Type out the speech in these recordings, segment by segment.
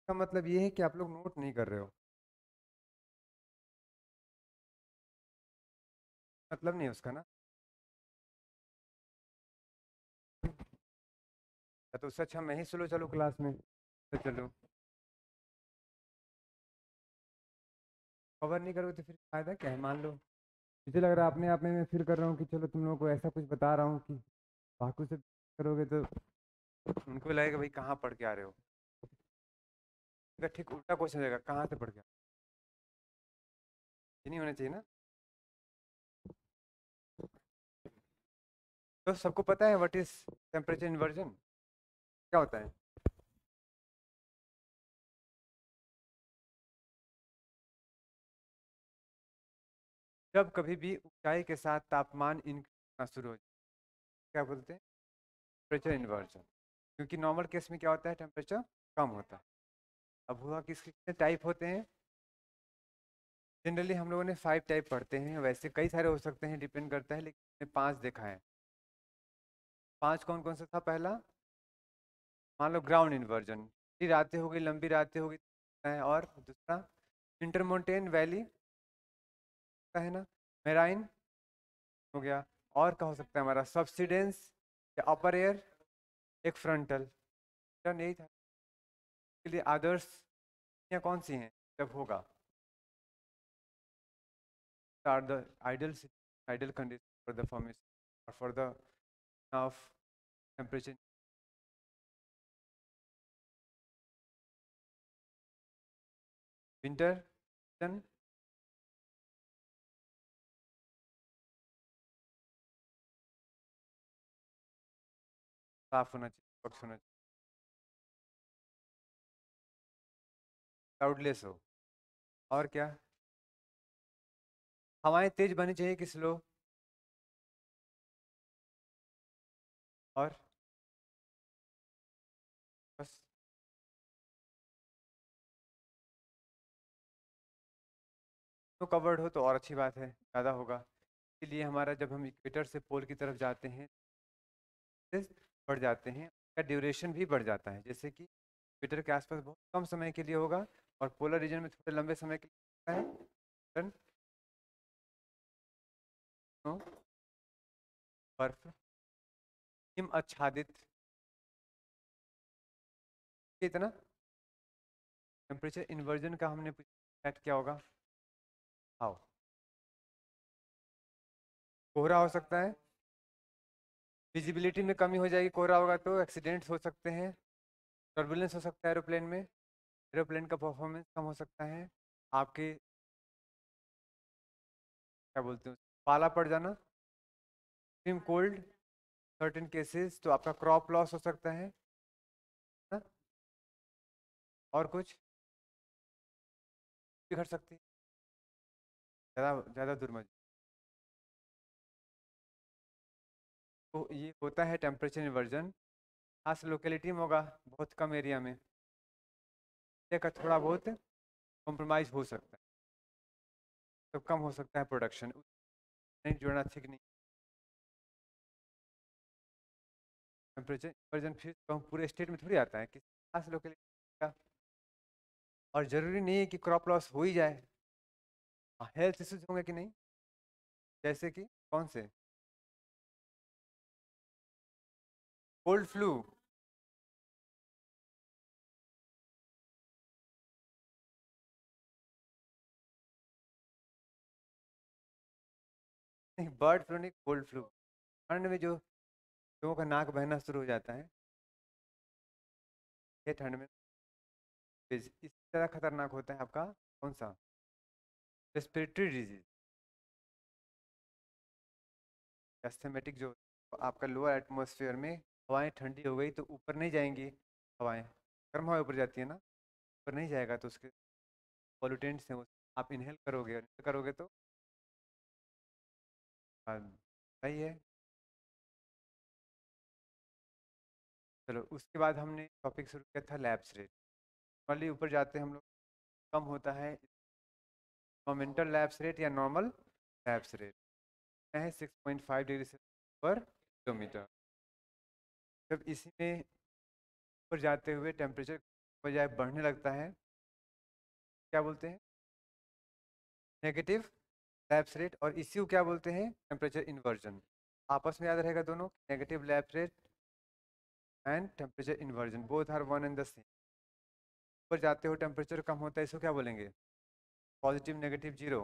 इसका मतलब ये है कि आप लोग नोट नहीं कर रहे हो। मतलब नहीं है उसका ना। तो उससे अच्छा मैं ही स्लो चलूँ क्लास में, तो चलो। कवर नहीं करोगे तो फिर फायदा क्या है? मान लो मुझे लग रहा है अपने आप में मैं फील कर रहा हूँ कि चलो तुम लोगों को ऐसा कुछ बता रहा हूँ कि बाकी से करोगे तो उनको लगेगा भाई कहाँ पढ़ के आ रहे हो। अगर ठीक उल्टा क्वेश्चन रहेगा, कहाँ से पढ़ के ये नहीं होना चाहिए ना। तो सबको पता है व्हाट इज टेम्परेचर इन्वर्जन क्या होता है? जब कभी भी ऊंचाई के साथ तापमान इंक्रीज होना शुरू हो जाए, क्या बोलते हैं? Temperature inversion. क्योंकि नॉर्मल केस में क्या होता है, टेम्परेचर कम होता है। अब हुआ कि इसके कितने टाइप होते हैं? जनरली हम लोगों ने 5 टाइप पढ़ते हैं, वैसे कई सारे हो सकते हैं, डिपेंड करता है, लेकिन हमने 5 देखा है। 5 कौन कौन सा था? पहला, मान लो ग्राउंड इन्वर्जन, छोटी रातें हो गई, लंबी रातें हो गई है। और दूसरा इंटरमोंटेन वैली का है ना, मेराइन हो गया। और क्या हो सकता है हमारा? सब्सिडेंस या अपर एयर, एक फ्रंटल। यही था। के लिए आदर्श या कौन सी हैं जब होगा? Are the ideal ideal condition for the formation for the of temperature. Winter season साफ होना चाहिए, स्वच्छ होना चाहिए, क्लाउडलेस हो। और क्या? हवाएं तेज बनी चाहिए कि स्लो? और बस। तो कवर्ड हो तो और अच्छी बात है, ज़्यादा होगा। इसलिए हमारा जब हम इक्वेटर से पोल की तरफ जाते हैं बढ़ जाते हैं, उसका ड्यूरेशन भी बढ़ जाता है। जैसे कि इक्वेटर के आसपास बहुत कम समय के लिए होगा और पोलर रीजन में थोड़े लंबे समय के लिए होता है। Then, no, बर्फ, हिम आच्छादित, इतना टेम्परेचर इन्वर्जन का हमने पूछा क्या होगा? आओ। कोहरा हो सकता है, विजिबिलिटी में कमी हो जाएगी, कोहरा होगा तो एक्सीडेंट्स हो सकते हैं, टर्बुलेंस हो सकता है एरोप्लेन में, एरोप्लेन का परफॉर्मेंस कम हो सकता है, आपके क्या बोलते हैं पाला पड़ जाना, एक्सट्रीम कोल्ड, सर्टेन केसेस तो आपका क्रॉप लॉस हो सकता है ना? और कुछ भी घट सकती है। ज़्यादा ज़्यादा दूर मत। तो ये होता है टेम्परेचर इन्वर्जन। खास लोकेलिटी में होगा, बहुत कम एरिया में का थोड़ा बहुत कॉम्प्रोमाइज़ हो सकता है, तो कम हो सकता है प्रोडक्शन, नहीं जोड़ना ठीक नहीं। टेम्परेचर इन्वर्जन फिर तो पूरे स्टेट में थोड़ी आता है, किसी खास लोकेलिटी का। और ज़रूरी नहीं है कि क्रॉप लॉस हो ही जाए। हाँ, हेल्थ इश्यूज होंगे कि नहीं? जैसे कि कौन से? Cold flu? नहीं, बर्ड फ्लू नहीं, कोल्ड फ्लू। ठंड में जो लोगों का नाक बहना शुरू हो जाता है, ये ठंड में इस तरह खतरनाक होता है आपका कौन सा? रेस्पिरेटरी डिजीज, एस्थमेटिक जो आपका लोअर एटमॉस्फेयर में हवाएं ठंडी हो गई तो ऊपर नहीं जाएंगी। हवाएं गर्म हवा ऊपर जाती है ना, ऊपर नहीं जाएगा तो उसके पॉल्यूटेंट्स हैं वो आप इनहेल करोगे, और inhale करोगे तो हाँ, सही है। चलो उसके बाद हमने टॉपिक शुरू किया था लैब्स रेट। नॉर्मली ऊपर जाते हैं हम लोग, कम होता है मोमेंटल लैब्स रेट या नॉर्मल लैब्स रेट है 6.5 डिग्री पर किलोमीटर। जब इसी में ऊपर जाते हुए टेम्परेचर बजाय बढ़ने लगता है, क्या बोलते हैं? Negative lapse rate. और इसी को क्या बोलते हैं? Temperature inversion. आपस में याद रहेगा दोनों, negative lapse rate and temperature inversion, both are one and the same. ऊपर जाते हो टेम्परेचर कम होता है, इसको क्या बोलेंगे? Positive negative zero.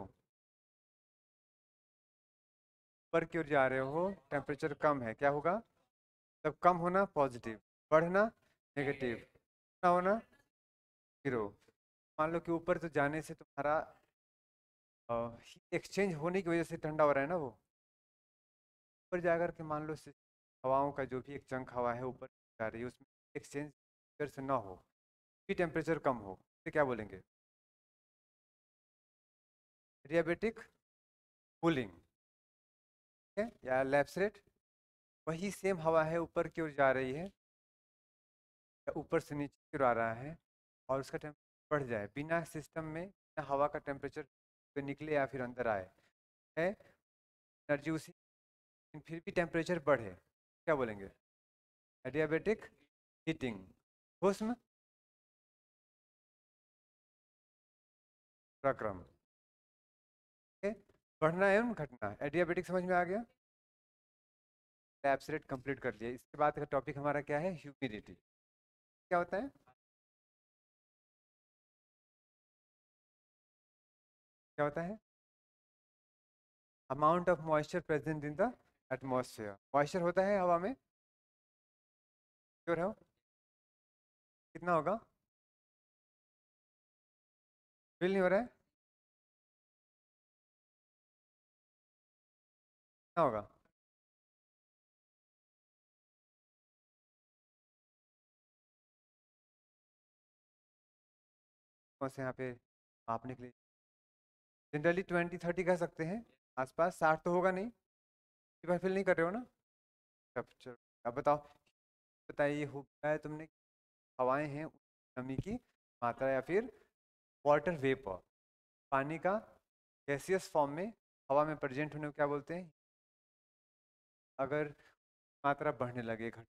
ऊपर की ओर जा रहे हो, टेम्परेचर कम है, क्या होगा? तब कम होना पॉजिटिव, बढ़ना नेगेटिव, ना होना जीरो। मान लो कि ऊपर तो जाने से तुम्हारा एक्सचेंज होने की वजह से ठंडा हो रहा है ना, वो ऊपर जाकर के मान लो हवाओं का जो भी एक चंक हवा है ऊपर जा रही है, उसमें एक्सचेंज से ना हो, भी टेम्परेचर कम हो, तो क्या बोलेंगे? एडियाबेटिक कूलिंग है या लैप्स रेट। वही सेम हवा है, ऊपर की ओर जा रही है या ऊपर से नीचे की ओर आ रहा है, और उसका टेम्परेचर बढ़ जाए बिना सिस्टम में, बिना हवा का टेम्परेचर निकले या फिर अंदर आए, है एनर्जी उसी, फिर भी टेम्परेचर बढ़े, क्या बोलेंगे? Adiabatic heating. उष्ण प्रक्रम। बढ़ना एवं घटना, एडियाबेटिक समझ में आ गया। लैप्स रेट कंप्लीट कर लिया। इसके बाद का टॉपिक हमारा क्या है? ह्यूमिडिटी। क्या होता है? क्या होता है? Amount of moisture present in the atmosphere. Moisture होता है हवा में, श्योर हो? कितना होगा? फील नहीं हो रहा है? कितना होगा? कौन से यहाँ पे मापने के लिए जनरली 20-30 कह सकते हैं आसपास, 60 तो होगा नहीं। एक बार फील नहीं कर रहे हो ना? अब चलो, अब बताओ, बताइए हो है तुमने, हवाएं हैं, नमी की मात्रा या फिर वाटर वेपर, पानी का गैसियस फॉर्म में हवा में प्रेजेंट होने को क्या बोलते हैं? अगर मात्रा बढ़ने लगे, घट,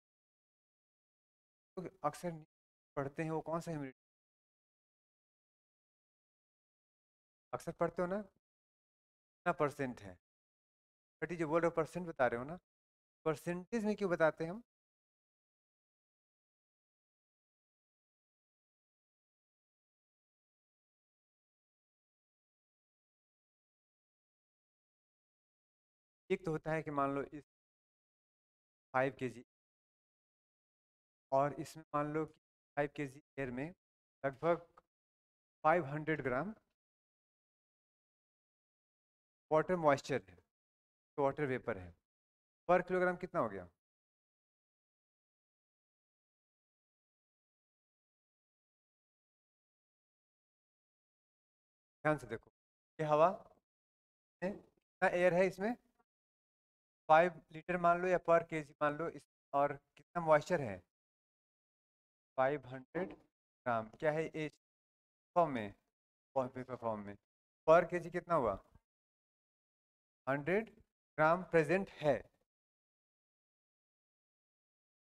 तो अक्सर पढ़ते हैं वो कौन सा ह्यूमिडिटी, अक्सर पढ़ते हो ना, कितना परसेंट है? बट ये जो बोल रहे हो परसेंट बता रहे हो ना, परसेंटेज में क्यों बताते हैं हम? एक तो होता है कि मान लो इस 5 kg, और इसमें मान लो कि 5 kg एयर में लगभग 500 ग्राम वाटर मॉइस्चर है, तो वाटर वेपर है। पर किलोग्राम कितना हो गया? ध्यान से देखो, ये हवा है, कितना एयर है इसमें? 5 लीटर मान लो, या पर केजी मान लो इस, और कितना मॉइस्चर है? 500 ग्राम। क्या है एच फॉर्म में, पेपर फॉर्म में, पर केजी कितना हुआ? 100 ग्राम प्रेजेंट है।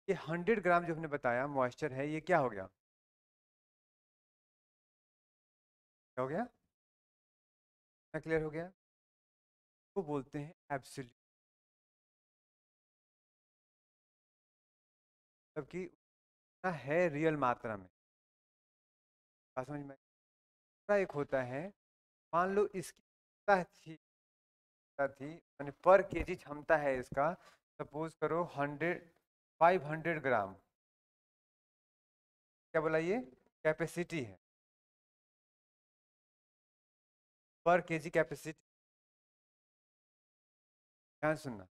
ये 100 ग्राम जो हमने बताया मॉइस्चर है, ये क्या हो गया? क्या हो गया? क्या क्लियर हो गया? वो बोलते हैं एब्सोल्यूट, जबकि उतना है रियल मात्रा में। बात समझ में आई? दूसरा एक होता है, मान लो इसकी क्षमता थी माने पर केजी क्षमता है इसका, सपोज करो 500 ग्राम, क्या बोला? ये कैपेसिटी है, पर केजी कैपेसिटी। ध्यान सुनना,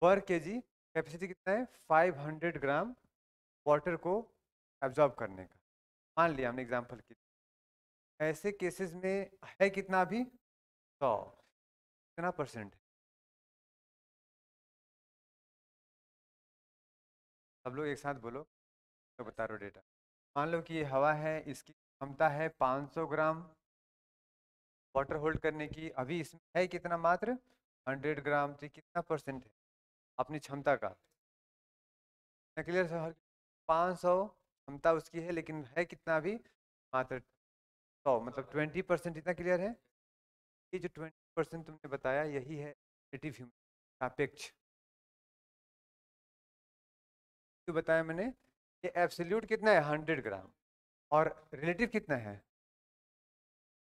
पर केजी कैपेसिटी कितना है? 500 ग्राम वाटर को एब्जॉर्ब करने का, मान लिया हमने एग्जांपल के लिए। ऐसे केसेस में है कितना अभी? 100। कितना परसेंट है? सब लोग एक साथ बोलो, तो बता रहे हो डेटा। मान लो कि ये हवा है, इसकी क्षमता है 500 ग्राम वाटर होल्ड करने की, अभी इसमें है कितना मात्र? 100 ग्राम। तो कितना परसेंट है अपनी क्षमता का? Clear sir? 500 क्षमता उसकी है, लेकिन है कितना अभी, मात्र 100, मतलब 20%। इतना क्लियर है? ये जो 20% तुमने बताया यही है रिलेटिव ह्यूमिडिटी, सापेक्ष। जो बताया मैंने, ये एब्सोल्यूट कितना है 100 ग्राम, और रिलेटिव कितना है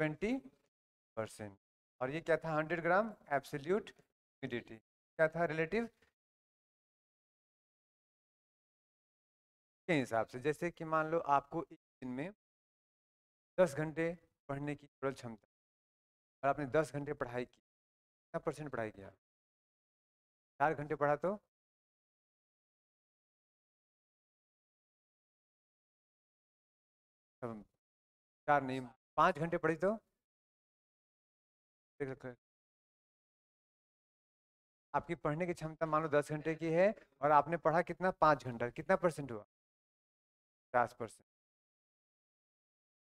20%। और ये क्या था 100 ग्राम एब्सोल्यूट ह्यूमिडिटी, क्या था रिलेटिव के हिसाब से। जैसे कि मान लो आपको एक दिन में 10 घंटे पढ़ने की टोटल क्षमता, और आपने 10 घंटे पढ़ाई की, कितना परसेंट पढ़ाई किया? 4 घंटे पढ़ा तो अम, 4 नहीं, 5 घंटे पढ़ी तो आपकी पढ़ने की क्षमता मान लो 10 घंटे की है, और आपने पढ़ा कितना 5 घंटा, कितना परसेंट हुआ? 50%।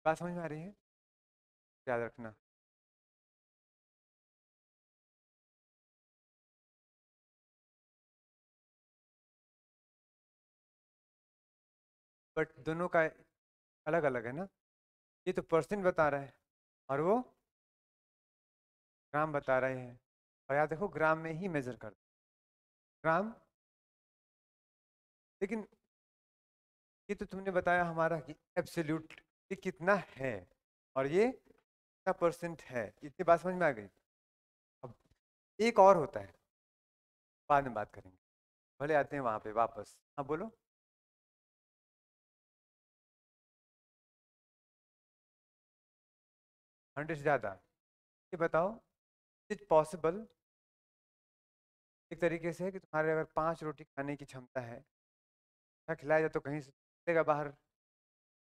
बात समझ में आ रही है? याद रखना। बट दोनों का अलग अलग है ना, ये तो परसेंट बता रहा है और वो ग्राम बता रहे हैं। और याद देखो ग्राम में ही मेजर कर, ग्राम। लेकिन ये तो तुमने बताया हमारा कि एब्सोल्यूट ये कितना है, और ये कितना परसेंट है, इतनी बात समझ में आ गई। अब एक और होता है, बाद में बात करेंगे, भले आते हैं वहां पे वापस। हाँ बोलो। 100 से ज्यादा? ये बताओ, इज पॉसिबल एक तरीके से कि तुम्हारे अगर 5 रोटी खाने की क्षमता है, अच्छा खिलाया जाए तो कहीं से निकलेगा बाहर,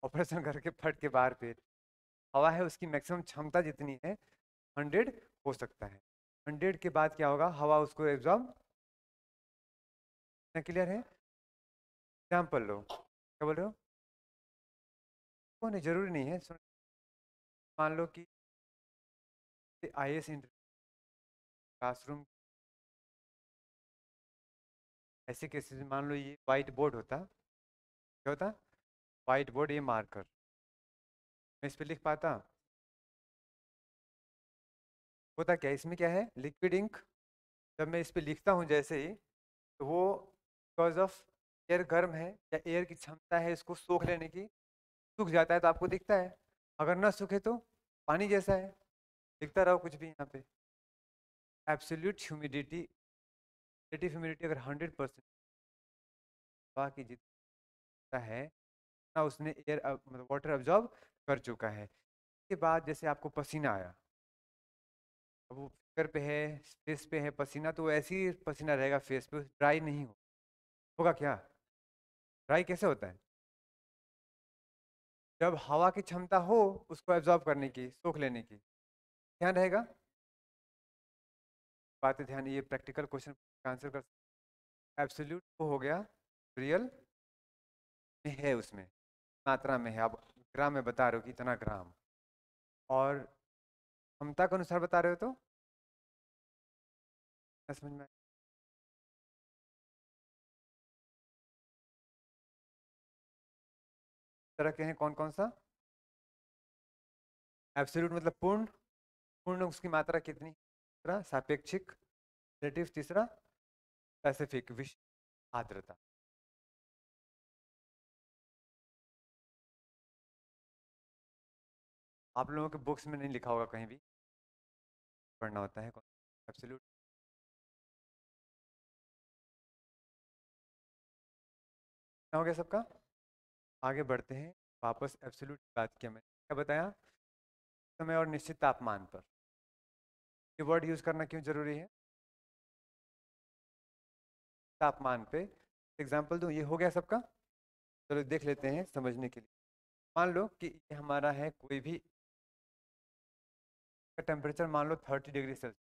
ऑपरेशन करके फट के बाहर पेट। हवा है उसकी मैक्सिमम क्षमता जितनी है 100 हो सकता है। 100 के बाद क्या होगा, हवा उसको एब्जॉर्ब, क्लियर है? एग्जाम्पल लो, क्या बोल रहे हो? वो नहीं, जरूरी नहीं है। मान लो कि IAS क्लासरूम, ऐसे केसेस में मान लो ये वाइट बोर्ड होता, क्या होता, वाइट बोर्ड, ये मार्कर, मैं इस पे लिख पाता? होता क्या इसमें, क्या है, लिक्विड इंक। जब मैं इस पे लिखता हूँ जैसे ही, तो वो बिकॉज ऑफ एयर गर्म है या एयर की क्षमता है इसको सोख लेने की, सूख जाता है तो आपको दिखता है। अगर ना सूखे तो पानी जैसा है, दिखता रहो कुछ भी यहाँ पे। एब्सोल्यूट ह्यूमिडिटी, रिलेटिव ह्यूमिडिटी अगर 100% हवा की जितना है ना, उसने एयर मतलब वाटर अब्जॉर्ब कर चुका है। इसके बाद जैसे आपको पसीना आया, अब वो फिगर पे है, फेस पे है पसीना, तो ऐसे ही पसीना रहेगा फेस पे, ड्राई नहीं होगा क्या? ड्राई कैसे होता है? जब हवा की क्षमता हो उसको एब्जॉर्ब करने की, सोख लेने की, ध्यान रहेगा। बात है ध्यान, ये प्रैक्टिकल क्वेश्चन का आंसर कर। एब्सोल्यूट वो हो गया रियल में है, उसमें मात्रा में है, अब ग्राम में बता रहे हो कि इतना ग्राम, और क्षमता के अनुसार बता रहे हो तो क्या समझ में तरह के हैं, कौन कौन सा? एब्सोल्यूट मतलब पूर्ण, पूर्ण उसकी मात्रा कितनी, दूसरा सापेक्षिक, रिलेटिव, तीसरा पैसिफिक, विश्व आर्द्रता। आप लोगों के बुक्स में नहीं लिखा होगा, कहीं भी पढ़ना होता है एब्सोल्यूट। हो गया सबका? आगे बढ़ते हैं वापस, एब्सोल्यूट की बात किया मैंने, क्या बताया, समय और निश्चित तापमान पर। ये वर्ड यूज करना क्यों जरूरी है? तापमान पे एग्जाम्पल दूं, ये हो गया सबका? चलो देख लेते हैं समझने के लिए। मान लो कि ये हमारा है कोई भी टेम्परेचर, मान लो 30 degree Celsius.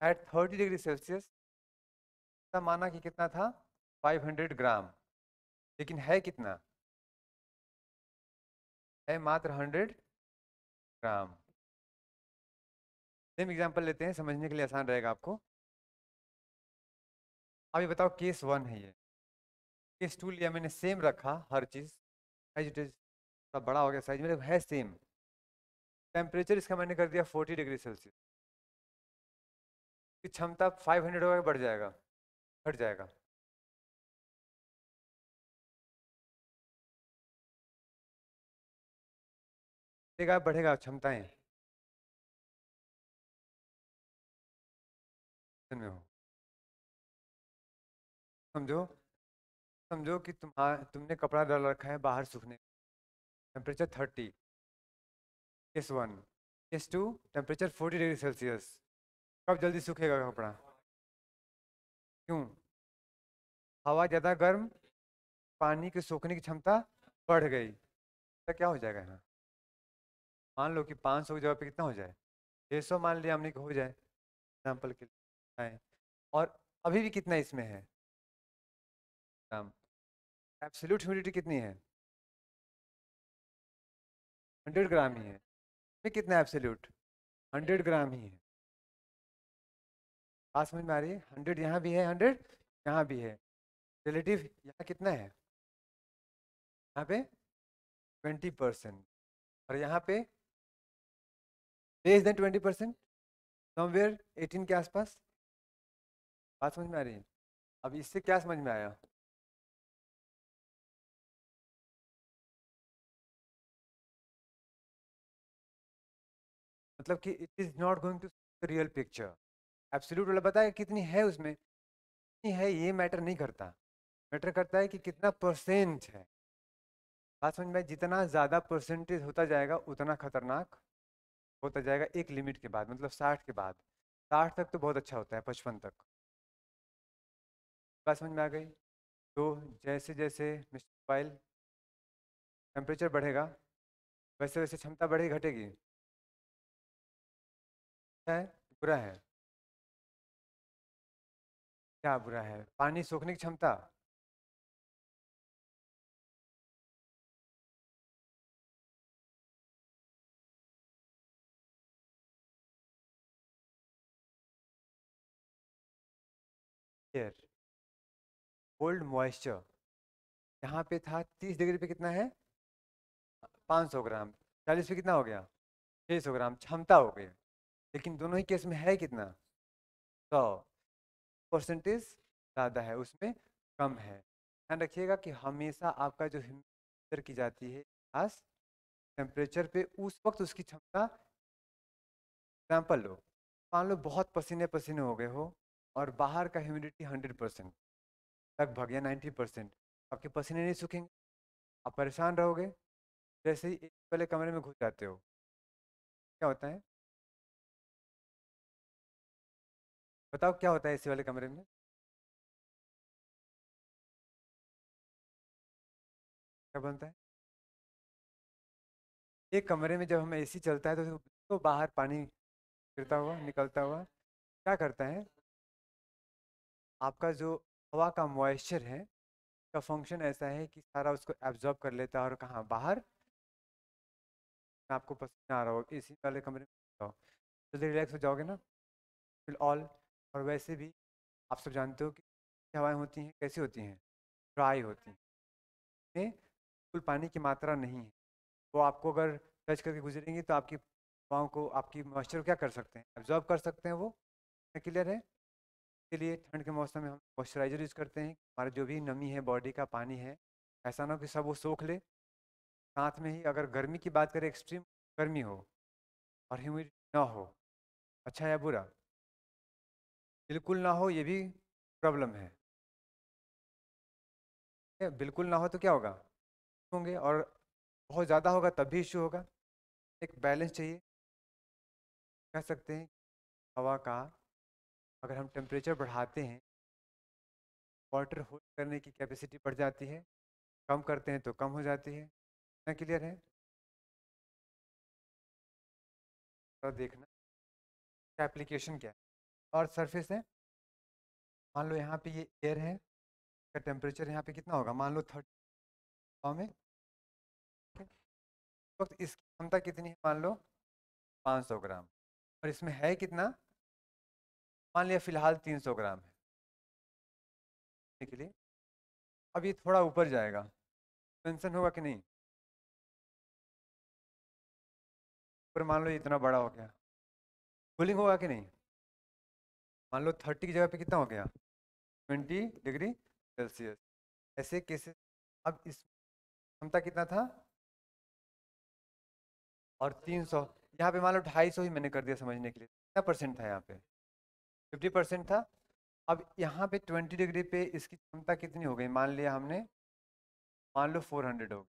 At 30 degree Celsius माना कि कितना था 500 ग्राम, लेकिन है कितना, है मात्र 100 ग्राम। सेम एग्जाम्पल लेते हैं, समझने के लिए आसान रहेगा आपको। अभी बताओ केस 1 है ये, केस टू लिया मैंने, सेम रखा हर चीज़, साइज इट इज बड़ा हो गया, साइज मेरे है सेम। टेम्परेचर इसका मैंने कर दिया 40 डिग्री सेल्सियस, की क्षमता 500 होगा, बढ़ जाएगा, घट जाएगा। बढ़ेगा बढ़ेगा क्षमताएं में हो। समझो, समझो कि तुमने कपड़ा डाल रखा है बाहर सूखने, temperature 30, case one. Case two, temperature 40 degree Celsius. कब जल्दी सूखेगा कपड़ा? क्यों? हवा ज़्यादा गर्म, पानी के सोखने की क्षमता बढ़ गई, तो क्या हो जाएगा यहाँ? मान लो कि 500 की जगह पे कितना हो जाए, 600 मान लिया हमने कि हो जाए एग्जाम्पल के लिए आए। और अभी भी कितना इसमें है ग्राम? एब्सोल्यूट ह्यूमिडिटी कितनी है? 100 ग्राम ही है। में कितना एब्सोल्यूट? 100 ग्राम ही है। बात समझ में आ रही है? 100 यहाँ भी है, 100 यहाँ भी है। रिलेटिव यहाँ कितना है? यहाँ पे 20%, और यहाँ पे लेस देन 20%, समवेयर 18 के आसपास। बात समझ में आ रही है? अब इससे क्या समझ में आया? मतलब कि it is not going to real picture. Absolute वाला बताया कितनी है उसमें, कितनी है ये मैटर नहीं करता, मैटर करता है कि कितना परसेंट है। बात समझ में आई? जितना ज़्यादा परसेंटेज होता जाएगा उतना खतरनाक होता जाएगा, एक लिमिट के बाद, मतलब 60 के बाद। 60 तक तो बहुत अच्छा होता है, 55 तक। बात समझ में आ गई? तो जैसे जैसे मिस्टर पाइल टेम्परेचर बढ़ेगा, वैसे वैसे क्षमता बढ़ेगी घटेगी? क्या है बुरा है? क्या बुरा है? पानी सोखने की क्षमता। एयर, कोल्ड मॉइस्चर, यहाँ पे था 30 डिग्री पे कितना है? 500 ग्राम। 40 पे कितना हो गया? 600 ग्राम क्षमता हो गई। लेकिन दोनों ही केस में है कितना? 100। परसेंटेज ज़्यादा है उसमें, कम है। ध्यान रखिएगा कि हमेशा आपका जो मेजर की जाती है खास टेम्परेचर पे, उस वक्त उसकी क्षमता। एग्जाम्पल लो, मान लो बहुत पसीने पसीने हो गए हो, और बाहर का ह्यूमिडिटी 100% लगभग, या 90%। आपके पसीने नहीं सूखेंगे, आप परेशान रहोगे। जैसे ही एक वाले कमरे में घुस जाते हो, क्या होता है? बताओ क्या होता है एसी वाले कमरे में? क्या बनता है? एक कमरे में जब हमें एसी चलता है तो बाहर पानी गिरता हुआ निकलता हुआ क्या करता है? आपका जो हवा का मॉइस्चर है का फंक्शन ऐसा है कि सारा उसको एब्जॉर्ब कर लेता है, और कहाँ बाहर? आपको पसीना आ रहा हो, एसी वाले कमरे में जाओ, जल्दी रिलैक्स हो जाओगे ना, फिर ऑल। और वैसे भी आप सब जानते हो कि हवाएं होती हैं कैसी होती हैं? ड्राई होती हैं, में बिल्कुल पानी की मात्रा नहीं है। वो आपको अगर टच करके गुजरेंगी तो आपकी हवाओं को, आपकी मॉइस्चर को क्या कर सकते हैं? एब्जॉर्ब कर सकते हैं वो। क्लियर है? इसके लिए ठंड के मौसम में हम मॉइस्चराइजर यूज़ करते हैं, हमारा जो भी नमी है बॉडी का, पानी है, ऐसा ना हो कि सब वो सोख ले। साथ में ही अगर गर्मी की बात करें, एक्सट्रीम गर्मी हो और ह्यूमिडिटी ना हो, अच्छा या बुरा? बिल्कुल ना हो ये भी प्रॉब्लम है। बिल्कुल ना हो तो क्या होगा? होंगे, और बहुत ज़्यादा होगा तब भी इश्यू होगा। एक बैलेंस चाहिए। कह सकते हैं हवा का, अगर हम टेम्परेचर बढ़ाते हैं, वाटर होल्ड करने की कैपेसिटी बढ़ जाती है, कम करते हैं तो कम हो जाती है। ना क्लियर है? तो देखना क्या एप्लीकेशन क्या है। और सरफेस है, मान लो यहाँ पे ये एयर है, का टेम्परेचर यहाँ पे कितना होगा? मान लो 30 में। ठीक है? इस वक्त इसकी क्षमता कितनी है? मान लो 500 ग्राम, और इसमें है कितना? मान लिया फिलहाल 300 ग्राम है के लिए। अब ये थोड़ा ऊपर जाएगा, एक्सपेंशन होगा कि नहीं? पर मान लो ये इतना बड़ा हो गया, कूलिंग होगा कि नहीं? मान लो 30 की जगह पे कितना हो गया, 20 डिग्री सेल्सियस। ऐसे केसेस, अब इस क्षमता कितना था, और 300, यहाँ पे मान लो 250 ही मैंने कर दिया समझने के लिए। कितना परसेंट था यहाँ पे, 50% था। अब यहाँ पे 20 डिग्री पे इसकी क्षमता कितनी हो गई, मान लिया हमने, मान लो 400 हो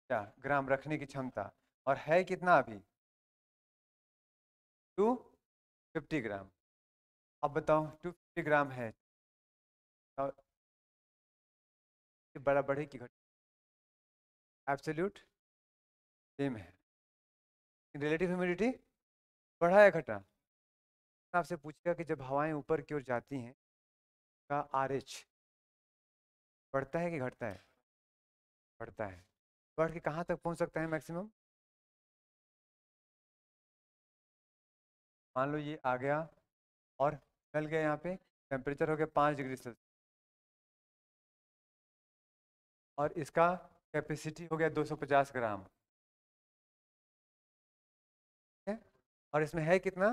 क्या ग्राम रखने की क्षमता, और है कितना अभी, 250 ग्राम। अब बताओ 250 ग्राम है, और ये बड़ा बढ़े कि घटे? एब्सोल्यूट सेम है। रिलेटिव ह्यूमिडिटी बढ़ा या घटा? आपसे पूछेगा कि जब हवाएं ऊपर की ओर जाती हैं का आरएच बढ़ता है कि घटता है? बढ़ता है। बढ़ के कहाँ तक पहुँच सकता है मैक्सिमम? मान लो ये आ गया और चल गया, यहाँ पे टेम्परेचर हो गया 5 डिग्री सेल्सियस, और इसका कैपेसिटी हो गया 250 ग्राम, ठीक है? और इसमें है कितना,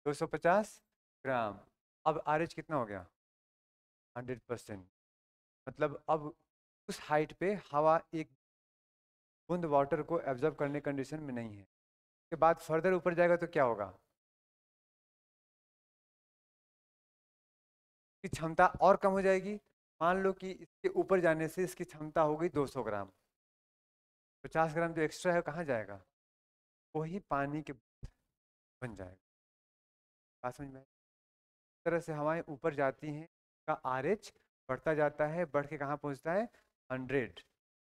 250 ग्राम। अब आरएच कितना हो गया, 100%। मतलब अब उस हाइट पे हवा एक बूंद वाटर को एब्जॉर्ब करने कंडीशन में नहीं है। उसके बाद फर्दर ऊपर जाएगा तो क्या होगा, की क्षमता और कम हो जाएगी। मान लो कि इसके ऊपर जाने से इसकी क्षमता हो गई 200 ग्राम, 50 ग्राम जो एक्स्ट्रा है कहाँ जाएगा, वही पानी के बन जाएगा। बात समझ में? इस तरह से हवाएं ऊपर जाती हैं, का आरएच बढ़ता जाता है, बढ़ के कहाँ पहुँचता है, 100।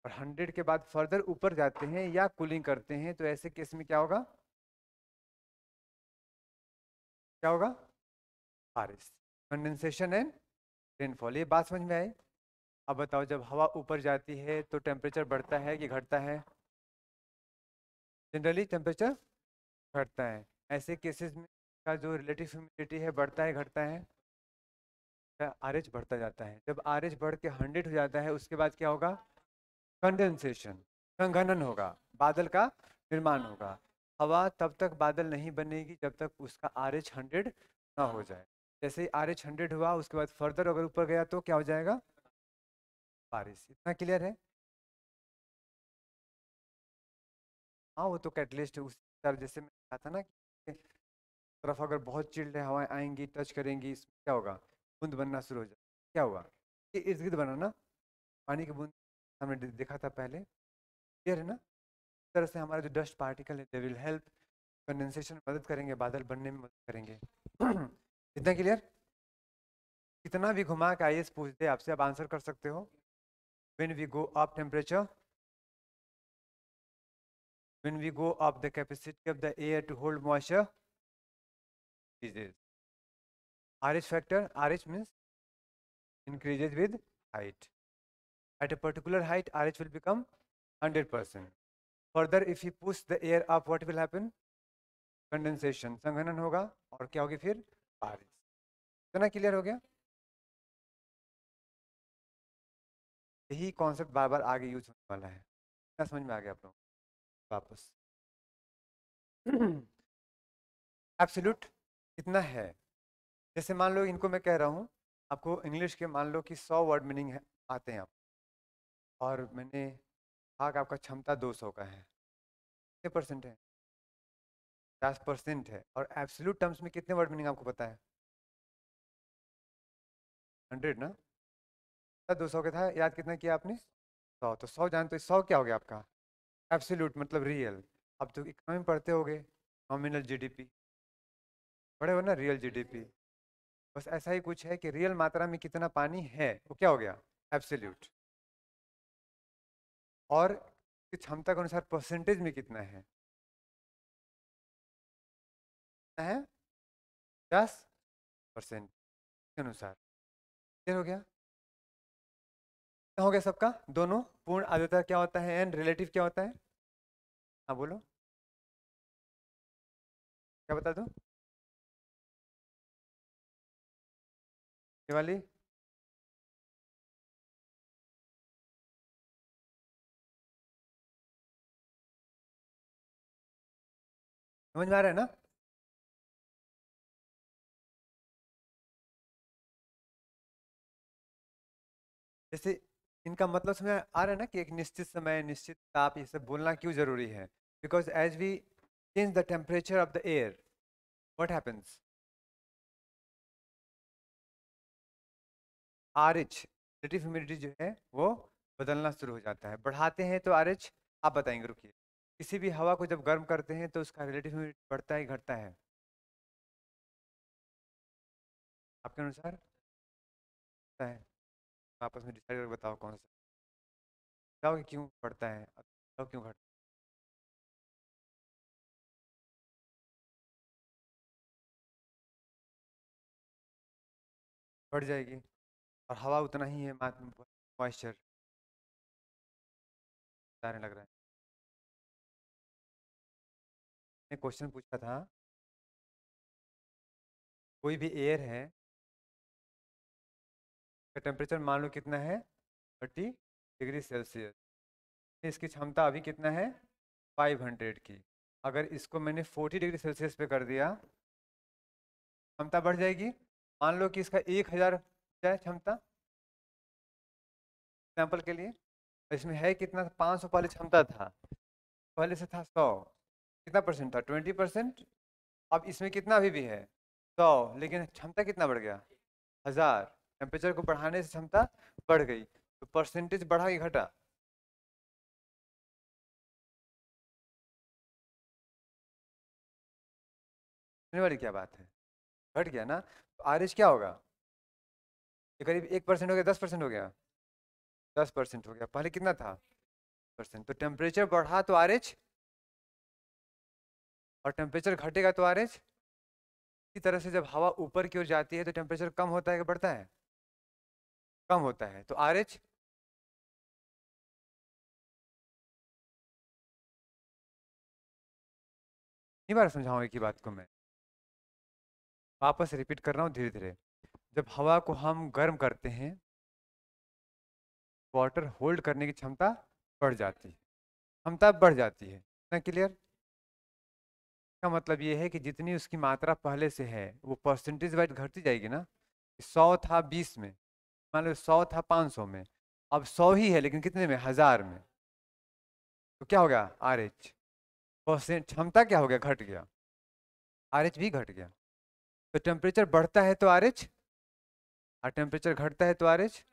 और 100 के बाद फर्दर ऊपर जाते हैं या कूलिंग करते हैं, तो ऐसे केस में क्या होगा, क्या होगा, बारिश, कंडेंसेशन एंड रेनफॉल। ये बात समझ में आई? अब बताओ जब हवा ऊपर जाती है तो टेम्परेचर बढ़ता है कि घटता है? जनरली टेम्परेचर घटता है। ऐसे केसेस में का जो रिलेटिव ह्यूमिडिटी है बढ़ता है घटता है? आरएच बढ़ता जाता है। जब आरएच बढ़ के 100 हो जाता है उसके बाद क्या होगा, कंडेंसेशन, संघनन होगा, बादल का निर्माण होगा। हवा तब तक बादल नहीं बनेगी जब तक उसका आरएच 100 ना हो जाए। जैसे ही आरएच 100 हुआ उसके बाद फर्दर अगर ऊपर गया तो क्या हो जाएगा, बारिश। इतना क्लियर है? हाँ वो तो कैटलिस्ट है, उस तरह जैसे मैं कहा था ना कि तरफ अगर बहुत चिल्ड हवाएं आएंगी टच करेंगी, इसमें क्या होगा, बूंद बनना शुरू हो जाए। क्या हुआ, ये इर्द गिर्द बना ना, पानी की बूंद, हमने देखा था पहले, क्लियर है ना? इस तरह से हमारा जो डस्ट पार्टिकल है दे विल हेल्प कंडेंसेशन में मदद करेंगे, बादल बनने में मदद करेंगे। इतना क्लियर? कितना भी घुमा के आईएएस पूछ दे आपसे, आप आंसर कर सकते हो। When we go up temperature, when we go up the capacity of the air to hold moisture increases. RH factor, RH means increases with height. At a particular height, RH will become 100%. Further, if you push the air up, what will happen? Condensation, संघनन होगा, और क्या होगी फिर, बारिश। इतना clear हो गया? यही कॉन्सेप्ट बार बार आगे यूज होने वाला है। क्या समझ में आ गया आप लोग? वापस एब्सोल्यूट कितना है, जैसे मान लो इनको मैं कह रहा हूँ, आपको इंग्लिश के मान लो कि 100 वर्ड मीनिंग है आते हैं आप, और मैंने कहा कि आपका क्षमता 200 का है, कितने परसेंट है, 50% है। और एब्सोल्यूट टर्म्स में कितने वर्ड मीनिंग आपको पता है, 100 ना? 200 का था, याद कितना किया आपने, 100। तो 100 जान, तो 100 क्या हो गया आपका, एब्सोल्यूट मतलब रियल। अब तो इकोनॉमी पढ़ते होगे, नॉमिनल जीडीपी पढ़े हो ना, रियल जीडीपी। बस ऐसा ही कुछ है कि रियल मात्रा में कितना पानी है वो क्या हो गया, एब्सोल्यूट। और क्षमता के अनुसार परसेंटेज में कितना है 10% के अनुसार। क्लियर हो गया? हो गया सबका? दोनों पूर्ण आर्द्रता क्या होता है एंड रिलेटिव क्या होता है? हाँ बोलो, क्या बता दो, ये वाली समझ में आ रहा है ना? जैसे इनका मतलब समझ आ रहा है ना कि एक निश्चित समय निश्चित ताप ये सब बोलना क्यों जरूरी है? Because as we change the temperature of the air, what happens? RH, relative humidity जो है वो बदलना शुरू हो जाता है। बढ़ाते हैं तो आरएच, आप बताएंगे, रुकिए। किसी भी हवा को जब गर्म करते हैं तो उसका रिलेटिव ह्यूमिडिटी बढ़ता है घटता है आपके अनुसार? बढ़ता है। आपस में डिसाइड करके बताओ कौन सा, बताओ कि क्यों बढ़ता है, बताओ क्यों घटता है? बढ़ जाएगी, और हवा उतना ही है, मॉइस्चर बताने लग रहा है। मैं क्वेश्चन पूछा था, कोई भी एयर है, का टेम्परेचर मान लो कितना है, 30 डिग्री सेल्सियस। इसकी क्षमता अभी कितना है, 500 की। अगर इसको मैंने 40 डिग्री सेल्सियस पे कर दिया, क्षमता बढ़ जाएगी। मान लो कि इसका 1000 है क्षमता, एग्जाम्पल के लिए। इसमें है कितना, 500 पहले क्षमता था, पहले से था 100। कितना परसेंट था, 20%। अब इसमें कितना अभी भी है, 100, लेकिन क्षमता कितना बढ़ गया, 1000। टेम्परेचर को बढ़ाने से क्षमता बढ़ गई, तो परसेंटेज बढ़ा कि घटा? सुनने वाली क्या बात है, घट गया ना। तो आरएच क्या होगा, ये करीब 1% हो गया, 10% हो गया, 10% हो गया, पहले कितना था, परसेंट। तो टेम्परेचर बढ़ा तो आरएच, और टेम्परेचर घटेगा तो आरएच। इसी तरह से जब हवा ऊपर की ओर जाती है तो टेम्परेचर कम होता है कि बढ़ता है, कम होता है, तो आरएच। नहीं बार समझाऊँ एक ही बात को मैं, वापस रिपीट कर रहा हूँ धीरे धीरे। जब हवा को हम गर्म करते हैं, वाटर होल्ड करने की क्षमता बढ़ जाती है, क्षमता बढ़ जाती है ना, क्लियर? का मतलब ये है कि जितनी उसकी मात्रा पहले से है वो परसेंटेज वाइज घटती जाएगी ना। 100 था 20 में, मान लो 100 था 500 में, अब 100 ही है लेकिन कितने में, 1000 में। तो क्या हो गया, आर एच, परसेंट क्षमता क्या हो गया, घट गया, आर एच भी घट गया। तो टेम्परेचर बढ़ता है तो आर एच, और टेम्परेचर घटता है तो आर एच।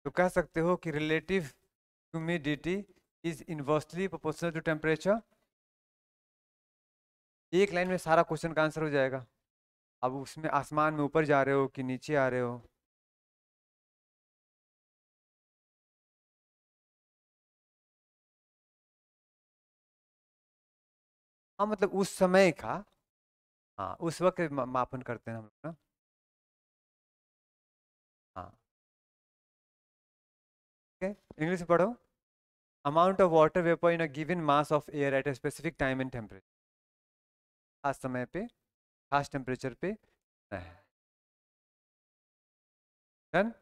तो कह सकते हो कि relative humidity is inversely proportional to temperature. एक लाइन में सारा क्वेश्चन का आंसर हो जाएगा। अब उसमें आसमान में ऊपर जा रहे हो कि नीचे आ रहे हो? हाँ मतलब उस समय का, हाँ उस वक्त मापन करते हैं हम लोग ना। हाँ, इंग्लिश में पढ़ो। Amount of water vapour in a given mass of air at a specific time and temperature, खास समय पे खास टेम्परेचर पे है। डन।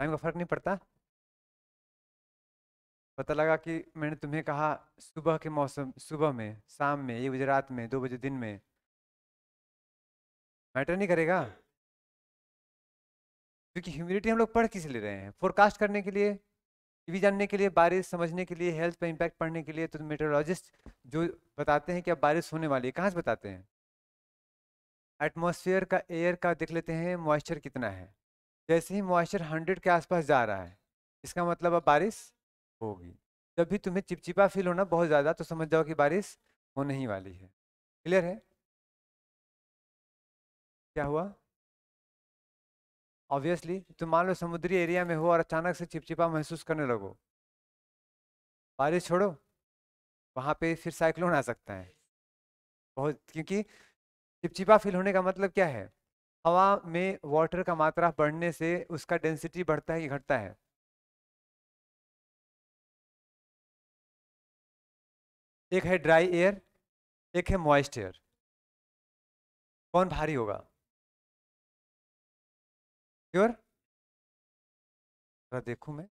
टाइम का फर्क नहीं पड़ता। पता लगा कि मैंने तुम्हें कहा सुबह के मौसम, सुबह में, शाम में, 1 बजे रात में, 2 बजे दिन में, मैटर नहीं करेगा। क्योंकि ह्यूमिडिटी हम लोग पढ़ किस लिए रहे हैं, फोरकास्ट करने के लिए, ये भी जानने के लिए, बारिश समझने के लिए, हेल्थ पे इम्पैक्ट पढ़ने के लिए। तो मेटेरोलॉजिस्ट जो बताते हैं कि अब बारिश होने वाली है, कहाँ से बताते हैं? एटमॉस्फेयर का, एयर का देख लेते हैं मॉइस्चर कितना है। जैसे ही मॉइस्चर 100 के आसपास जा रहा है, इसका मतलब अब बारिश होगी। जब भी तुम्हें चिपचिपा फील होना बहुत ज़्यादा, तो समझ जाओ कि बारिश होने ही वाली है। क्लियर है? क्या हुआ? ऑब्वियसली तुम मान लो समुद्री एरिया में हो और अचानक से चिपचिपा महसूस करने लगो, बारिश छोड़ो, वहां पे फिर साइक्लोन आ सकता है। बहुत, क्योंकि चिपचिपा फील होने का मतलब क्या है, हवा में वाटर का मात्रा बढ़ने से उसका डेंसिटी बढ़ता है कि घटता है? एक है ड्राई एयर, एक है मॉइस्ट एयर, कौन भारी होगा? श्योर? जरा देखूं मैं।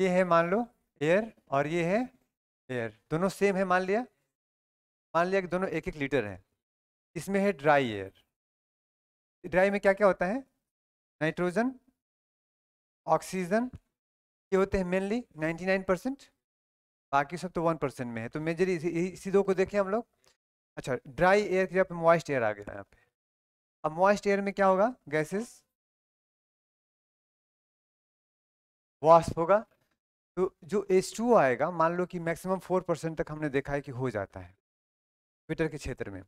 ये है मान लो एयर और ये है एयर, दोनों सेम है मान लिया कि दोनों 1-1 लीटर है। इसमें है ड्राई एयर। ड्राई में क्या क्या होता है? नाइट्रोजन, ऑक्सीजन, ये होते हैं मेनली 99%। बाकी सब तो 1% में है, तो मेजर इसी दो को देखें हम लोग। अच्छा, ड्राई एयर की जगह मॉइस्ट एयर आ गया यहाँ पे। अब मॉइस्ट एयर में क्या होगा? गैसेस वाष्प होगा। तो जो H2O आएगा, मान लो कि मैक्सिमम 4% तक हमने देखा है कि हो जाता है मीटर के क्षेत्र में।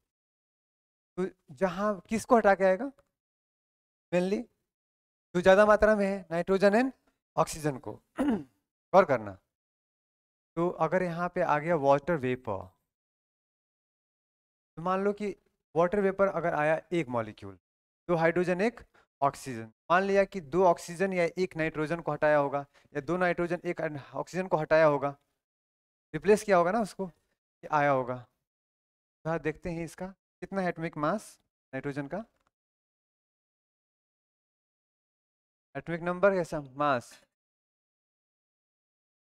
तो जहाँ किसको हटा के आएगा? मेनली जो ज्यादा मात्रा में है नाइट्रोजन एंड ऑक्सीजन को। गौर करना। तो अगर यहाँ पे आ गया वाटर वेपर, तो मान लो कि वाटर वेपर अगर आया एक मॉलिक्यूल, दो हाइड्रोजन एक ऑक्सीजन, मान लिया कि दो ऑक्सीजन या एक नाइट्रोजन को हटाया होगा, या दो नाइट्रोजन एक ऑक्सीजन को हटाया होगा, रिप्लेस किया होगा ना उसको, ये आया होगा। तो हाँ, देखते हैं इसका कितना है एटॉमिक मास नाइट्रोजन का, एटॉमिक नंबर कैसा, मास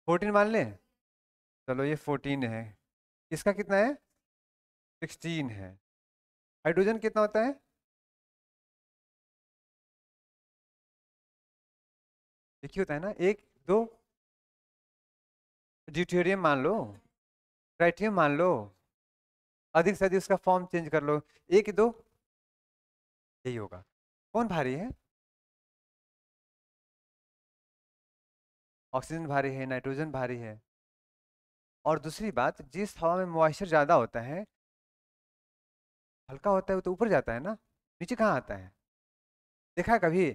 14 मान लें। चलो ये 14 है। इसका कितना है? 16 है। हाइड्रोजन कितना होता है? एक ही होता है ना, एक दो। ड्यूटेरियम मान लो, ट्राइटियम मान लो, अधिक से अधिक उसका फॉर्म चेंज कर लो, एक दो, यही होगा। कौन भारी है? ऑक्सीजन भारी है, नाइट्रोजन भारी है। और दूसरी बात, जिस हवा में मॉइस्चर ज्यादा होता है, हल्का होता है, वो तो ऊपर जाता है ना, नीचे कहाँ आता है? देखा है कभी?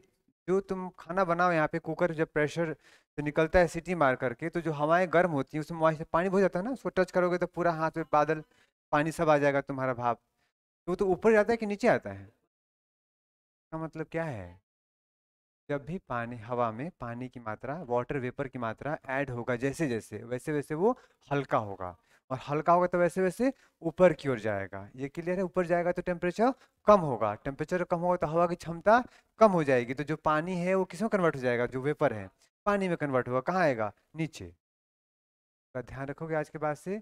जो तुम खाना बनाओ यहाँ पे, कुकर जब प्रेशर से निकलता है सीटी मार करके, तो जो हवाएं गर्म होती हैं उसमें मॉइस्चर पानी हो जाता है ना, उसको टच करोगे तो पूरा हाथ में बादल पानी सब आ जाएगा तुम्हारा भाप। तो वो तो ऊपर जाता है कि नीचे आता है? इसका मतलब क्या है? जब भी पानी, हवा में पानी की मात्रा, वाटर वेपर की मात्रा ऐड होगा जैसे जैसे, वैसे वैसे वो हल्का होगा, और हल्का होगा तो वैसे वैसे ऊपर की ओर जाएगा। ये क्लियर है? ऊपर जाएगा तो टेम्परेचर कम होगा, टेम्परेचर कम होगा तो हवा की क्षमता कम हो जाएगी, तो जो पानी है वो किसमें कन्वर्ट हो जाएगा? जो वेपर है पानी में कन्वर्ट होगा, कहाँ आएगा? नीचे। का ध्यान रखोगे आज के बाद से,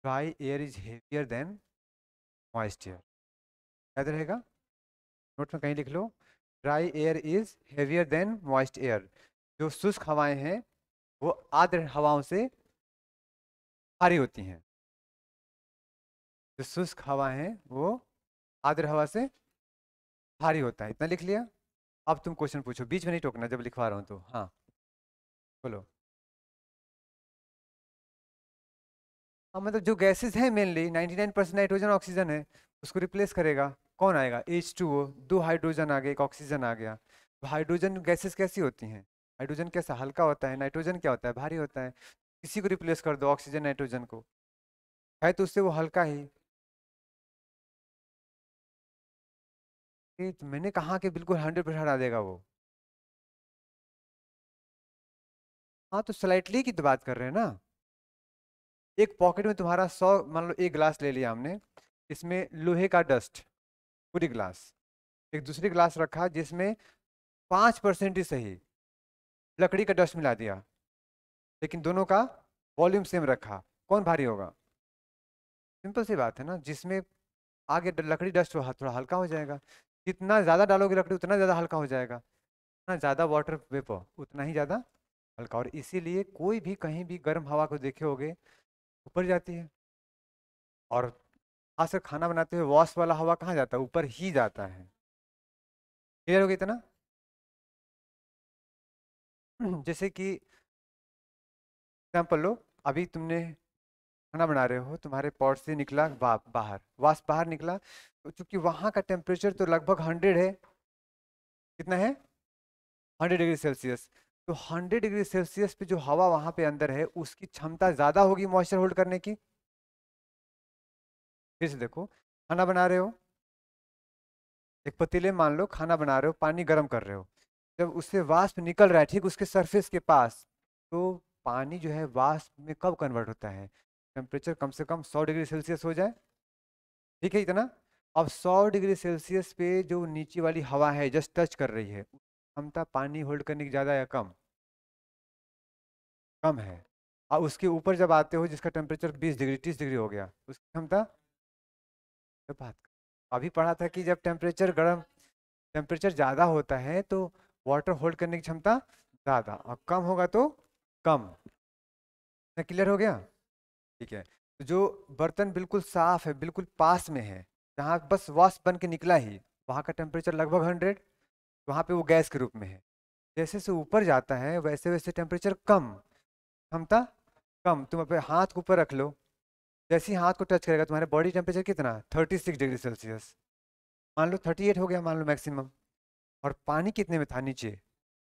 dry air is heavier than moist air. याद रहेगा? नोट में कहीं लिख लो, dry air is heavier than moist air. जो शुष्क हवाएं हैं वो आर्द्र हवाओं से भारी होती हैं। जो शुष्क हवा है वो आर्द्र हवा से भारी होता है। इतना लिख लिया? अब तुम क्वेश्चन पूछो, बीच में नहीं टोकना जब लिखवा रहा हूँ तो। हाँ, बोलो। हाँ, मतलब जो गैसेस हैं मेनली 99% नाइट्रोजन ऑक्सीजन है, उसको रिप्लेस करेगा। कौन आएगा? H2O, दो हाइड्रोजन आ गए, एक ऑक्सीजन आ गया। तो हाइड्रोजन गैसेस कैसी होती हैं? हाइड्रोजन कैसा हल्का होता है, नाइट्रोजन क्या होता है? भारी होता है। किसी को रिप्लेस कर दो, ऑक्सीजन नाइट्रोजन को, है तो उससे वो हल्का ही। तो मैंने कहा कि बिल्कुल 100% हटा देगा वो। हाँ, तो स्लाइटली की तो बात कर रहे हैं ना। एक पॉकेट में तुम्हारा 100, मान लो एक गिलास ले लिया हमने, इसमें लोहे का डस्ट, पूरी गिलास। एक दूसरी गिलास रखा जिसमें 5% ही सही लकड़ी का डस्ट मिला दिया, लेकिन दोनों का वॉल्यूम सेम रखा, कौन भारी होगा? सिंपल सी बात है ना, जिसमें आगे लकड़ी डस्ट थोड़ा हल्का हो जाएगा। जितना ज्यादा डालोगे लकड़ी उतना ज्यादा हल्का हो जाएगा, उतना ज्यादा वाटर वेपर उतना ही ज्यादा हल्का। और इसीलिए कोई भी कहीं भी गर्म हवा को देखे होगे ऊपर जाती है, और खासकर खाना बनाते हुए वॉश वाला हवा कहाँ जाता है? ऊपर ही जाता है। क्लियर हो गया इतना? जैसे कि एग्जाम्पल लो, अभी तुमने खाना बना रहे हो, तुम्हारे पॉट से निकला भाप बाहर, वाष्प बाहर निकला, तो चूंकि वहां का टेम्परेचर तो लगभग 100 है। कितना है? 100 डिग्री सेल्सियस। तो 100 डिग्री सेल्सियस पे जो हवा वहां पे अंदर है, उसकी क्षमता ज्यादा होगी मॉइस्चर होल्ड करने की। फिर से देखो, खाना बना रहे हो, एक पतीले मान लो, खाना बना रहे हो, पानी गर्म कर रहे हो, जब उससे वाष्प निकल रहा है ठीक उसके सरफेस के पास, तो पानी जो है वाष्प में कब कन्वर्ट होता है? टेम्परेचर कम से कम 100 डिग्री सेल्सियस हो जाए। ठीक है इतना? अब 100 डिग्री सेल्सियस पे जो नीचे वाली हवा है जस्ट टच कर रही है, क्षमता पानी होल्ड करने की ज्यादा या कम? कम है। और उसके ऊपर जब आते हो जिसका टेम्परेचर 20 डिग्री 30 डिग्री हो गया, उसकी क्षमता, जब बात अभी पढ़ा था कि जब टेम्परेचर ज़्यादा होता है तो वाटर होल्ड करने की क्षमता ज़्यादा, और कम होगा तो कम। क्लियर हो गया? ठीक है। तो जो बर्तन बिल्कुल साफ है, बिल्कुल पास में है, जहाँ बस वाष्प बन के निकला ही, वहाँ का टेम्परेचर लगभग 100, वहाँ पे वो गैस के रूप में है। जैसे से ऊपर जाता है वैसे वैसे टेम्परेचर कम, क्षमता कम। तुम अपने हाथ को ऊपर रख लो, जैसे ही हाथ को टच करेगा तुम्हारे बॉडी टेम्परेचर कितना, 36 डिग्री सेल्सियस। मान लो 38 हो गया, मान लो मैक्सिमम। और पानी कितने में था नीचे,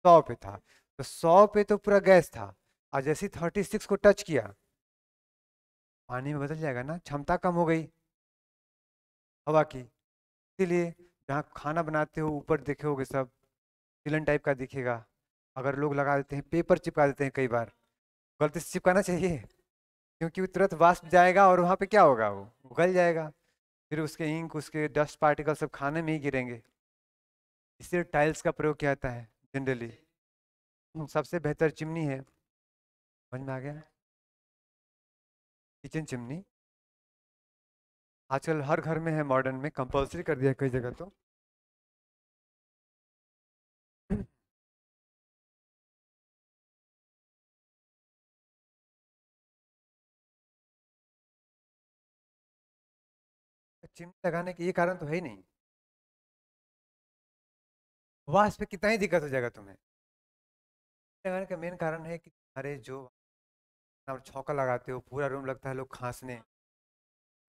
100 पे था। तो 100 पे तो पूरा गैस था, और जैसे ही 36 को टच किया, पानी में बदल जाएगा ना, क्षमता कम हो गई हवा की। इसीलिए जहाँ खाना बनाते हो ऊपर देखे होगे सब सिलन टाइप का दिखेगा। अगर लोग लगा देते हैं, पेपर चिपका देते हैं कई बार, गलती से चिपकाना चाहिए, क्योंकि वो तुरंत वाष्प जाएगा और वहाँ पे क्या होगा, वो उगल जाएगा। फिर उसके इंक, उसके डस्ट पार्टिकल सब खाने में ही गिरेंगे। इसलिए टाइल्स का प्रयोग किया जाता है जनरली। सबसे बेहतर चिमनी है, समझ में आ गया? किचन चिमनी आजकल हर घर में है, मॉडर्न में कंपलसरी कर दिया है कई जगह तो। चिमनी लगाने के ये कारण तो है ही नहीं, वाष्प पे कितना ही दिक्कत हो जाएगा तुम्हें। लगाने का मेन कारण है कि तुम्हारे जो आप छौका लगाते हो, पूरा रूम लगता है लोग खांसने,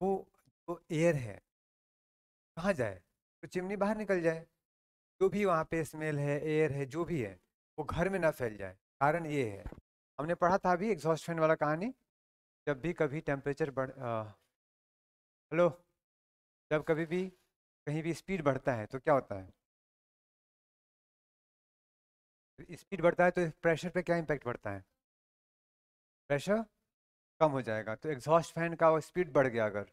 वो जो एयर है कहाँ जाए, तो चिमनी बाहर निकल जाए। जो भी वहाँ पे स्मेल है, एयर है, जो भी है, वो घर में ना फैल जाए। कारण ये है, हमने पढ़ा था अभी एग्जॉस्ट फैन वाला कहानी। जब भी कभी टेम्परेचर हेलो, जब कभी भी कहीं भी स्पीड बढ़ता है तो क्या होता है, स्पीड बढ़ता है तो प्रेशर पे क्या इम्पैक्ट पड़ता है, प्रेशर कम हो जाएगा। तो एग्जॉस्ट फैन का स्पीड बढ़ गया अगर,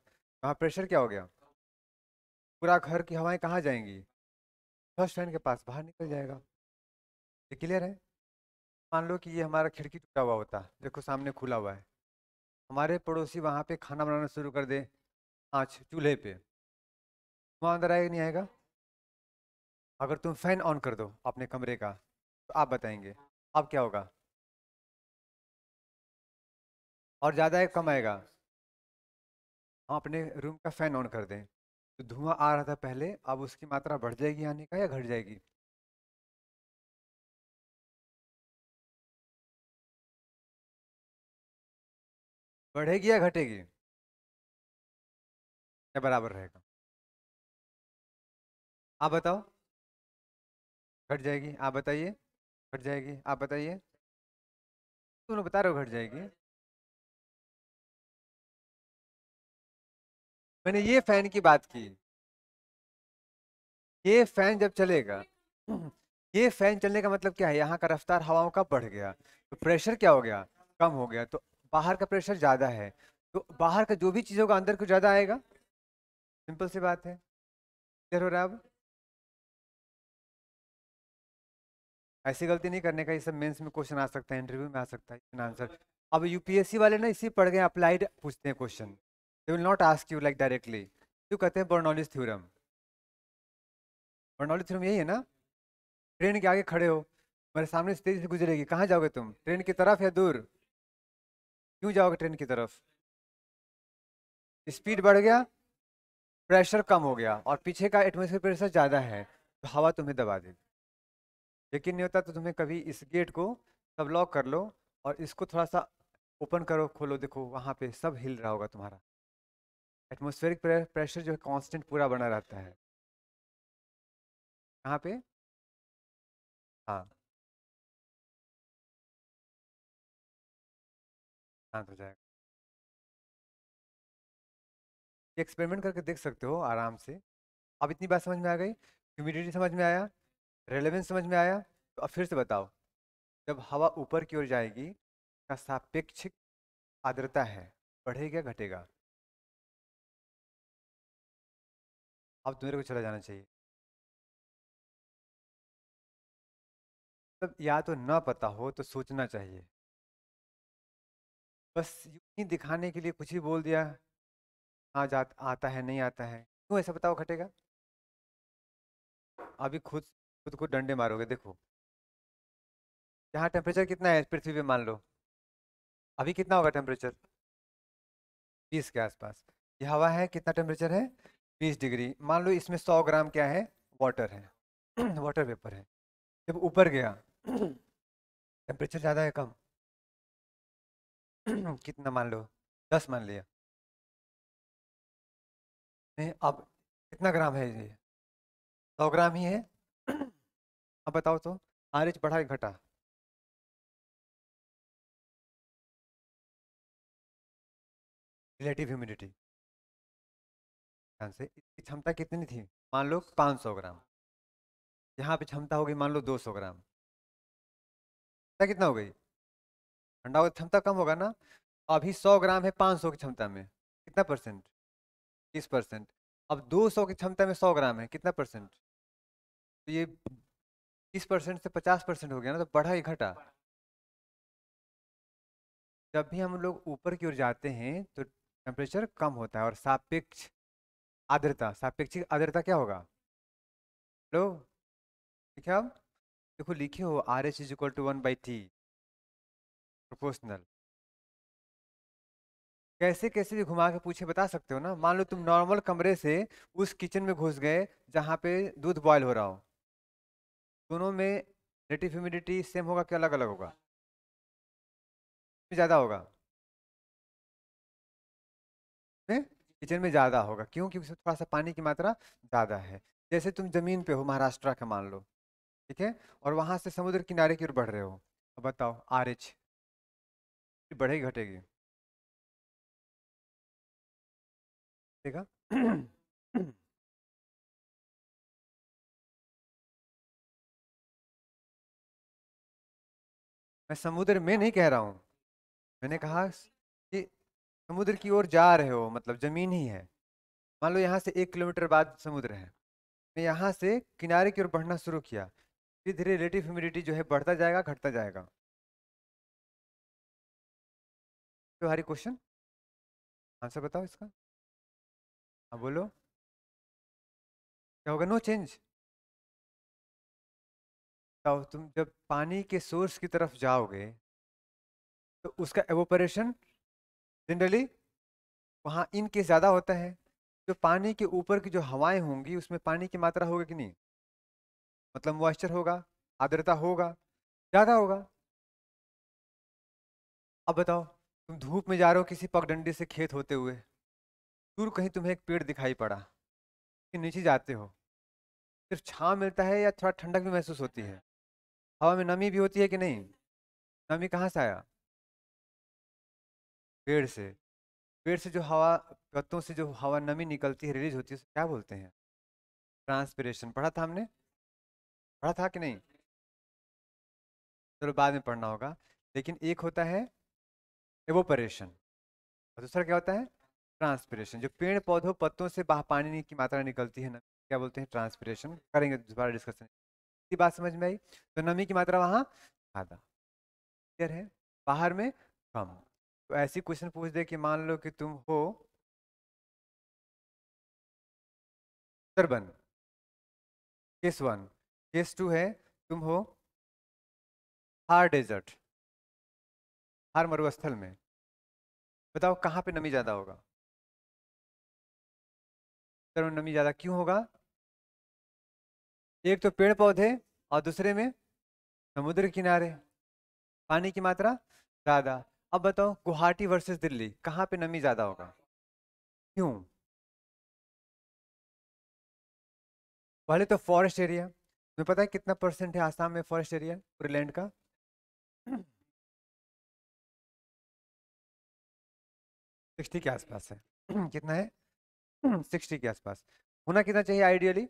वहाँ प्रेशर क्या हो गया, पूरा घर की हवाएं कहाँ जाएंगी, एग्जॉस्ट फैन के पास, बाहर निकल जाएगा। ये क्लियर है? मान लो कि ये हमारा खिड़की टूटा हुआ होता, देखो सामने खुला हुआ है, हमारे पड़ोसी वहाँ पे खाना बनाना शुरू कर दे, आँच चूल्हे पे, धुआं अंदर आएगा नहीं आएगा? अगर तुम फैन ऑन कर दो अपने कमरे का, तो आप बताएंगे अब क्या होगा, और ज़्यादा है कम आएगा? हम अपने रूम का फैन ऑन कर दें, तो धुआं आ रहा था पहले, अब उसकी मात्रा बढ़ जाएगी आने का या घट जाएगी? बढ़ेगी या घटेगी, या बराबर रहेगा? आप बताओ। घट जाएगी, आप बताइए। घट जाएगी, आप बताइए। तुम लोग बता रहे हो घट जाएगी। मैंने ये फैन की बात की, ये फैन जब चलेगा, ये फैन चलने का मतलब क्या है, यहाँ का रफ्तार हवाओं का बढ़ गया, तो प्रेशर क्या हो गया, कम हो गया। तो बाहर का प्रेशर ज्यादा है, तो बाहर का जो भी चीज होगा अंदर को ज्यादा आएगा। सिंपल सी बात है। क्लियर हो रहा है अब? ऐसी गलती नहीं करने का, ये सब मेंस में क्वेश्चन आ सकता है, इंटरव्यू में आ सकता है आंसर। अब यूपीएससी वाले ना इसी पढ़ गए, अप्लाइड पूछते हैं question, they will not ask you like directly. क्यों कहते हैं बर्नौलीज थ्योरम? बर्नौली थ्योरम यही है ना, ट्रेन के आगे खड़े हो, मेरे सामने से तेजी से गुजरेगी, कहाँ जाओगे तुम, ट्रेन की तरफ या दूर? क्यों जाओगे ट्रेन की तरफ? स्पीड बढ़ गया, प्रेशर कम हो गया, और पीछे का एटमॉस्फेयर प्रेशर ज्यादा है, तो हवा तुम्हें दबा देगी। यकीन नहीं होता तो तुम्हें कभी इस गेट को सब लॉक कर लो, और इसको थोड़ा सा ओपन करो, खोलो, देखो वहां पे सब हिल रहा होगा तुम्हारा। एटमॉस्फेरिक प्रेशर जो है कांस्टेंट पूरा बना रहता है। कहाँ पे? हाँ, शांत हो जाएगा। एक्सपेरिमेंट करके देख सकते हो आराम से। अब इतनी बात समझ में आ गई, ह्यूमिडिटी समझ में आया, रेलेवेंस समझ में आया, तो अब फिर से बताओ, जब हवा ऊपर की ओर जाएगी का सापेक्षिक आर्द्रता है, बढ़ेगा घटेगा? अब मेरे को चला जाना चाहिए। तब या तो ना पता हो तो सोचना चाहिए, बस यूं ही दिखाने के लिए कुछ भी बोल दिया, आता है नहीं आता है, क्यों ऐसा बताओ घटेगा? अभी खुद खुद को डंडे मारोगे, देखो यहाँ टेम्परेचर कितना है पृथ्वी पे, मान लो अभी कितना होगा टेम्परेचर? 20 के आसपास। ये हवा है, कितना टेम्परेचर है? 20 डिग्री। मान लो इसमें 100 ग्राम क्या है? वाटर है। वाटर वेपर है। जब ऊपर गया टेम्परेचर ज़्यादा है कम? कितना मान लो? 10 मान लिया। नहीं, अब कितना ग्राम है ये? 100 ग्राम ही है। अब बताओ तो, आर एच बढ़ा कि घटा? Relative humidity. ध्यान से, इसकी क्षमता कितनी थी? मान लो 500 ग्राम। यहाँ पे क्षमता हो गई मान लो 200 ग्राम। क्षमता कितना हो गई? ठंडा होगा तो क्षमता कम होगा ना। अभी 100 ग्राम है 500 की क्षमता में, कितना परसेंट? 30%। अब 200 की क्षमता में 100 ग्राम है, कितना परसेंट? तो ये 30% से 50% हो गया ना, तो बढ़ा ही घटा? जब भी हम लोग ऊपर की ओर जाते हैं तो टेम्परेचर कम होता है। और सापेक्ष आर्द्रता, सापेक्षिक आर्द्रता क्या होगा? लो, लिखे अब, देखो लिखे हो, RH = 1/T, प्रोपोर्शनल। कैसे कैसे भी घुमा के पूछे बता सकते हो ना। मान लो तुम नॉर्मल कमरे से उस किचन में घुस गए जहाँ पे दूध बॉयल हो रहा हो, दोनों में रिलेटिव ह्यूमिडिटी सेम होगा कि अलग अलग होगा? ज़्यादा होगा? किचन में ज़्यादा होगा, क्यों? क्योंकि उसमें थोड़ा सा पानी की मात्रा ज़्यादा है। जैसे तुम जमीन पे हो महाराष्ट्र का मान लो, ठीक है, और वहां से समुद्र किनारे की ओर बढ़ रहे हो, अब बताओ आर एच बढ़ेगी घटेगी? देखा? मैं समुद्र में नहीं कह रहा हूँ, मैंने कहा कि समुद्र की ओर जा रहे हो, मतलब जमीन ही है। मान लो यहाँ से 1 किलोमीटर बाद समुद्र है, मैं यहाँ से किनारे की ओर बढ़ना शुरू किया, धीरे धीरे रिलेटिव ह्यूमिडिटी जो है बढ़ता जाएगा घटता जाएगा? तुम्हारी क्वेश्चन आंसर बताओ इसका। हाँ बोलो, क्या होगा? No change. बताओ, तुम जब पानी के सोर्स की तरफ जाओगे तो उसका एवोपरेशन जनरली वहाँ इन केस ज़्यादा होता है। जो पानी के ऊपर की जो हवाएं होंगी उसमें पानी की मात्रा होगी कि नहीं? मतलब मॉइस्चर होगा, आर्द्रता होगा, ज़्यादा होगा। अब बताओ, तुम धूप में जा रहे हो किसी पगडंडी से खेत होते हुए, दूर कहीं तुम्हें एक पेड़ दिखाई पड़ा, कि नीचे जाते हो, सिर्फ छांव मिलता है या थोड़ा ठंडक भी महसूस होती है? हवा में नमी भी होती है कि नहीं? नमी कहाँ से आया? पेड़ से। पेड़ से जो हवा, पत्तों से जो हवा नमी निकलती है, रिलीज होती है, उसे क्या बोलते हैं? ट्रांसपिरेशन। पढ़ा था हमने? पढ़ा था कि नहीं? चलो बाद में पढ़ना होगा। लेकिन एक होता है एवोपरेशन और दूसरा क्या होता है? ट्रांसपिरेशन। जो पेड़ पौधों पत्तों से बाहर पानी की मात्रा निकलती है ना, क्या बोलते हैं? ट्रांसपिरेशन। करेंगे दोबारा डिस्कशन। की बात समझ में आई? तो नमी की मात्रा वहाँ ज़्यादा, क्लियर है, बाहर में कम। तो ऐसी क्वेश्चन पूछ दे कि मान लो कि तुम हो turban, case one. Case two है तुम हो थार डेजर्ट, थार मरुस्थल में। बताओ कहाँ पे नमी ज्यादा होगा? उत्तर में नमी ज्यादा क्यों होगा? एक तो पेड़ पौधे, और दूसरे में समुद्र किनारे, पानी की मात्रा ज्यादा। अब बताओ गुवाहाटी वर्सेस दिल्ली, कहाँ पे नमी ज्यादा होगा? क्यों? पहले तो फॉरेस्ट एरिया, तुम्हें पता है कितना परसेंट है आसाम में फॉरेस्ट एरिया पूरे लैंड का? 60 के आसपास है। कितना है? 60 के आसपास। होना कितना चाहिए आइडियली?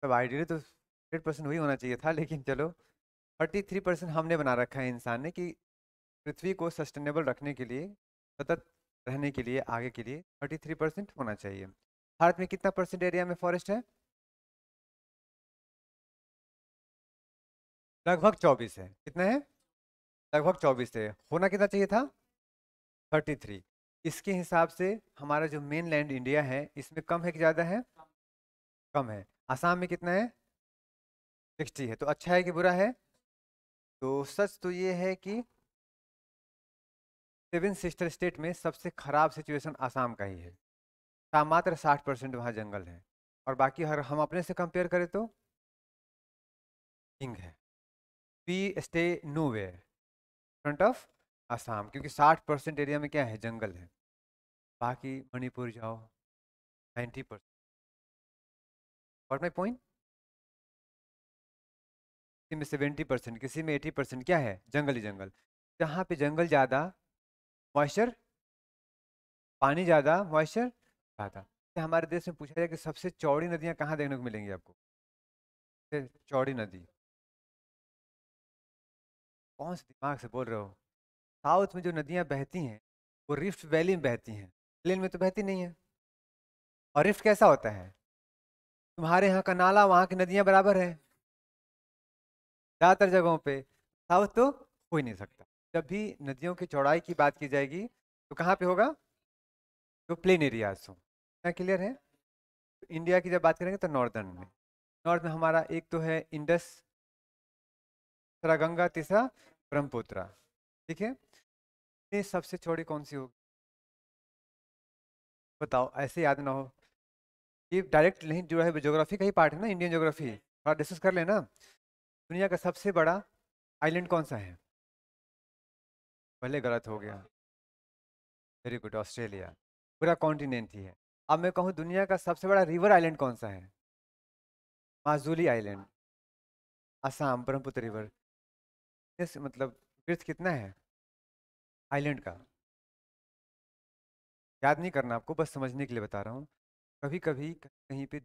तब आइडियली तो 100% वही होना चाहिए था, लेकिन चलो 33% हमने बना रखा है इंसान ने, कि पृथ्वी को सस्टेनेबल रखने के लिए, सतत रहने के लिए, आगे के लिए 33% होना चाहिए। भारत में कितना परसेंट एरिया में फॉरेस्ट है? लगभग 24 है। कितना है? लगभग 24 थे, होना कितना चाहिए था? 33। इसके हिसाब से हमारा जो मेन लैंड इंडिया है इसमें कम है कि ज़्यादा है? कम है। असम में कितना है? 60 है। तो अच्छा है कि बुरा है? तो सच तो ये है कि 7 सिस्टर स्टेट में सबसे खराब सिचुएशन आसाम का ही है। मात्र 60% वहाँ जंगल है, और बाकी हर हम अपने से कंपेयर करें तो किंग है। We stay nowhere front of Assam, क्योंकि 60% एरिया में क्या है? जंगल है। बाकी मणिपुर जाओ, 90%। What my point? किसी में 70%, किसी में 80% क्या है? जंगल ही जंगल। जहाँ पे जंगल ज़्यादा, मॉइस्चर, पानी ज़्यादा, मॉइस्चर ज़्यादा। हमारे देश में पूछा जाए कि सबसे चौड़ी नदियाँ कहाँ देखने को मिलेंगी आपको? सबसे चौड़ी नदी कौन से दिमाग से बोल रहे हो? साउथ में जो नदियाँ बहती हैं वो रिफ्ट वैली में बहती हैं, प्लेन में तो बहती नहीं है। और रिफ्ट कैसा होता है? तुम्हारे यहाँ का नाला वहाँ की नदियाँ बराबर है ज़्यादातर जगहों पे। साउथ तो हो ही नहीं सकता। जब भी नदियों की चौड़ाई की बात की जाएगी तो कहाँ पे होगा? तो प्लेन एरियाज हो। क्या क्लियर है? तो इंडिया की जब बात करेंगे तो नॉर्दर्न में, नॉर्थ में हमारा एक तो है इंडस, दूसरा गंगा, तीसरा ब्रह्मपुत्र। ठीक है। ये सबसे चौड़ी कौन सी होगी? बताओ, ऐसे याद ना हो। ये डायरेक्ट नहीं जुड़ा है, ज्योग्राफी का ही पार्ट है ना, इंडियन ज्योग्राफी, थोड़ा डिस्कस कर लेना। दुनिया का सबसे बड़ा आइलैंड कौन सा है? पहले गलत हो गया। Very good, Australia. पूरा कॉन्टिनेंट ही है। अब मैं कहूँ दुनिया का सबसे बड़ा रिवर आइलैंड कौन सा है? Majuli island, Assam, Brahmaputra river. इस मतलब विड्थ कितना है आइलैंड का? याद नहीं करना आपको, बस समझने के लिए बता रहा हूँ। कभी कभी कहीं पे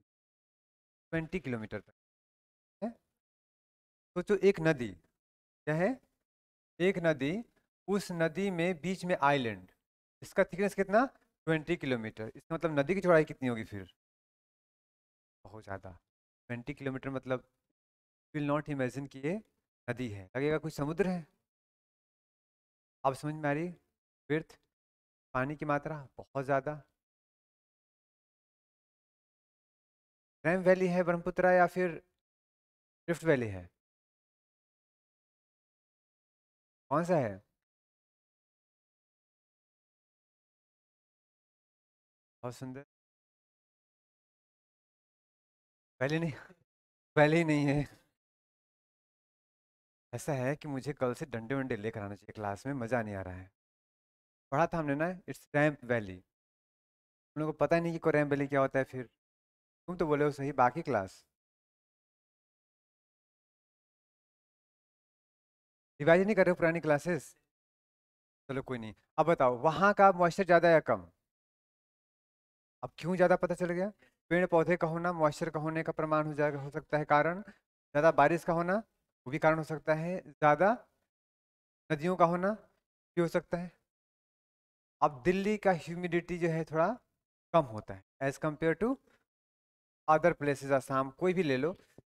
20 किलोमीटर तक है। सोचो एक नदी, क्या है? एक नदी, उस नदी में बीच में आइलैंड, इसका थिकनेस कितना? 20 किलोमीटर। इसका मतलब नदी की चौड़ाई कितनी होगी फिर? बहुत ज़्यादा। 20 किलोमीटर मतलब विल नॉट इमेजिन कि ये नदी है, लगेगा कोई समुद्र है। अब समझ में आ रही? विर्थ, पानी की मात्रा बहुत ज़्यादा। रैम वैली है ब्रह्मपुत्र, या फिर रिफ्ट वैली है? कौन सा है? बहुत सुंदर। वैली नहीं, वैली नहीं है। ऐसा है कि मुझे कल से डंडे वंडे लेकर आना चाहिए, क्लास में मज़ा नहीं आ रहा है। पढ़ा था हमने ना, इट्स रैम वैली। हम लोग को पता ही नहीं कि कोरैम वैली क्या होता है फिर। तुम तो बोले हो सही, बाकी क्लास रिवाइज नहीं कर रहे हो पुरानी क्लासेस? चलो कोई नहीं। अब बताओ वहाँ का मॉइस्चर ज़्यादा या कम? अब क्यों ज़्यादा पता चल गया? पेड़ पौधे का होना मॉइस्चर का होने का प्रमाण हो जाएगा, हो सकता है कारण। ज़्यादा बारिश का होना वो भी कारण हो सकता है। ज़्यादा नदियों का होना भी हो सकता है। अब दिल्ली का ह्यूमिडिटी जो है थोड़ा कम होता है as compare to other places, Assam कोई भी ले लो।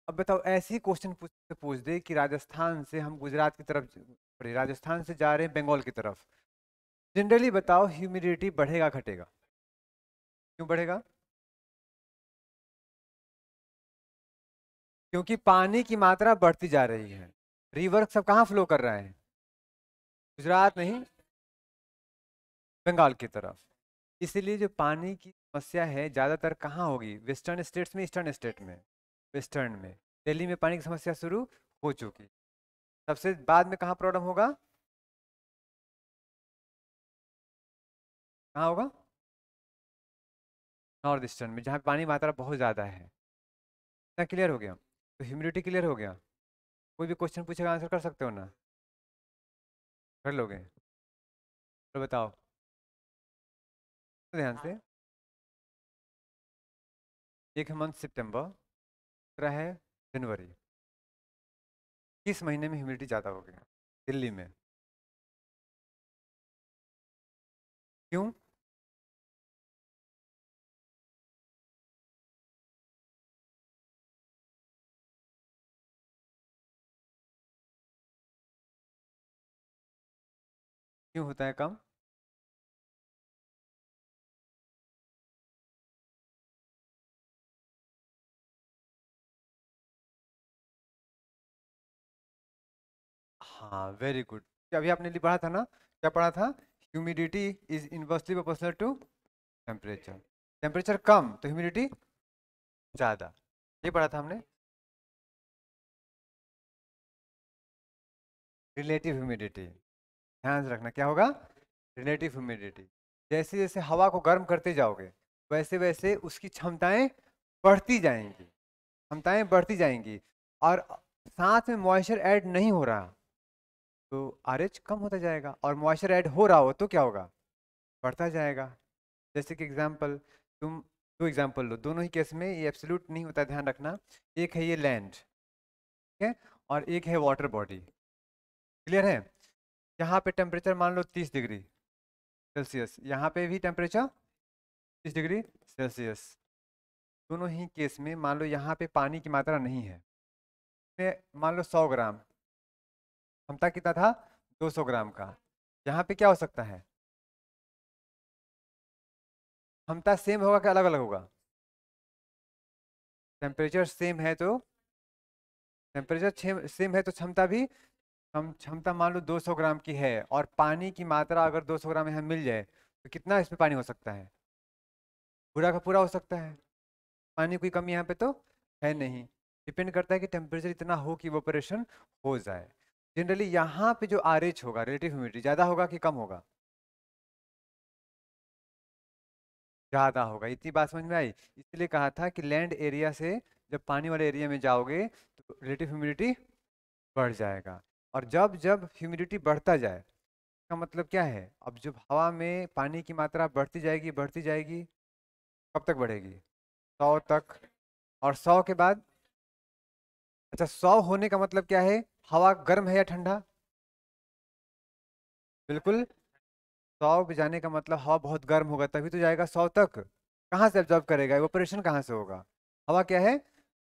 अब बताओ ऐसी क्वेश्चन पूछ दे कि राजस्थान से हम गुजरात की तरफ, सॉरी राजस्थान से जा रहे हैं बंगाल की तरफ, जनरली बताओ ह्यूमिडिटी बढ़ेगा घटेगा? क्यों बढ़ेगा? क्योंकि पानी की मात्रा बढ़ती जा रही है। रिवर सब कहाँ फ्लो कर रहा है? गुजरात नहीं, बंगाल की तरफ। इसीलिए जो पानी की समस्या है ज्यादातर कहाँ होगी? वेस्टर्न स्टेट्स में, ईस्टर्न स्टेट में? वेस्टर्न में। दिल्ली में पानी की समस्या शुरू हो चुकी। सबसे बाद में कहाँ प्रॉब्लम होगा? कहाँ होगा? नॉर्थ ईस्टर्न में, जहाँ पानी मात्रा बहुत ज़्यादा है। इतना क्लियर हो गया? तो ह्यूमिडिटी क्लियर हो गया। कोई भी क्वेश्चन पूछेगा आंसर कर सकते हो ना? कर लोगे? तो बताओ ध्यान से। एक है मंथ सितंबर, दूसरा है जनवरी। किस महीने में ह्यूमिडिटी ज़्यादा हो गया दिल्ली में? क्यों? क्यों होता है कम? हाँ, वेरी गुड। अभी आपने पढ़ा था ना, क्या पढ़ा था? Humidity is inversely proportional to temperature. Temperature कम तो ह्यूमिडिटी ज़्यादा, ये पढ़ा था हमने। रिलेटिव ह्यूमिडिटी, ध्यान से रखना क्या होगा? Relative humidity. जैसे जैसे हवा को गर्म करते जाओगे वैसे वैसे उसकी क्षमताएं बढ़ती जाएंगी, क्षमताएं बढ़ती जाएंगी, और साथ में मॉइस्चर ऐड नहीं हो रहा तो आरएच कम होता जाएगा, और मॉइस्चर ऐड हो रहा हो तो क्या होगा? बढ़ता जाएगा। जैसे कि एग्जाम्पल, तुम दो एग्जाम्पल लो, दोनों ही केस में ये एब्सोल्यूट नहीं होता, ध्यान रखना। एक है ये लैंड, ठीक है, और एक है वाटर बॉडी। क्लियर है? यहाँ पे टेम्परेचर मान लो 30 डिग्री सेल्सियस, यहाँ पे भी टेम्परेचर 30 डिग्री सेल्सियस। दोनों ही केस में मान लो यहाँ पे पानी की मात्रा नहीं है, मान लो 100 ग्राम, क्षमता कितना था? 200 ग्राम का। यहाँ पे क्या हो सकता है? क्षमता सेम होगा कि अलग अलग होगा? टेम्परेचर सेम है तो, टेम्परेचर सेम है तो क्षमता भी, हम क्षमता मान लो 200 ग्राम की है, और पानी की मात्रा अगर 200 ग्राम यहाँ मिल जाए तो कितना इसमें पानी हो सकता है? पूरा का पूरा हो सकता है। पानी की कोई कमी यहाँ पे तो है नहीं। डिपेंड करता है कि टेम्परेचर इतना हो कि इवोपरेशन हो जाए। जनरली यहाँ पे जो आरएच होगा, रिलेटिव ह्यूमिडिटी, ज़्यादा होगा कि कम होगा? ज़्यादा होगा। इतनी बात समझ में आई? इसलिए कहा था कि लैंड एरिया से जब पानी वाले एरिया में जाओगे तो रिलेटिव ह्यूमिडिटी बढ़ जाएगा। और जब जब ह्यूमिडिटी बढ़ता जाए, का मतलब क्या है? अब जब हवा में पानी की मात्रा बढ़ती जाएगी बढ़ती जाएगी, कब तक बढ़ेगी? 100 तक। और 100 के बाद, अच्छा 100 होने का मतलब क्या है? हवा गर्म है या ठंडा? बिल्कुल। 100 पे जाने का मतलब हवा बहुत गर्म होगा तभी तो जाएगा 100 तक। कहाँ से ऑब्जर्व करेगा? इवेपोरेशन कहाँ से होगा? हवा क्या है?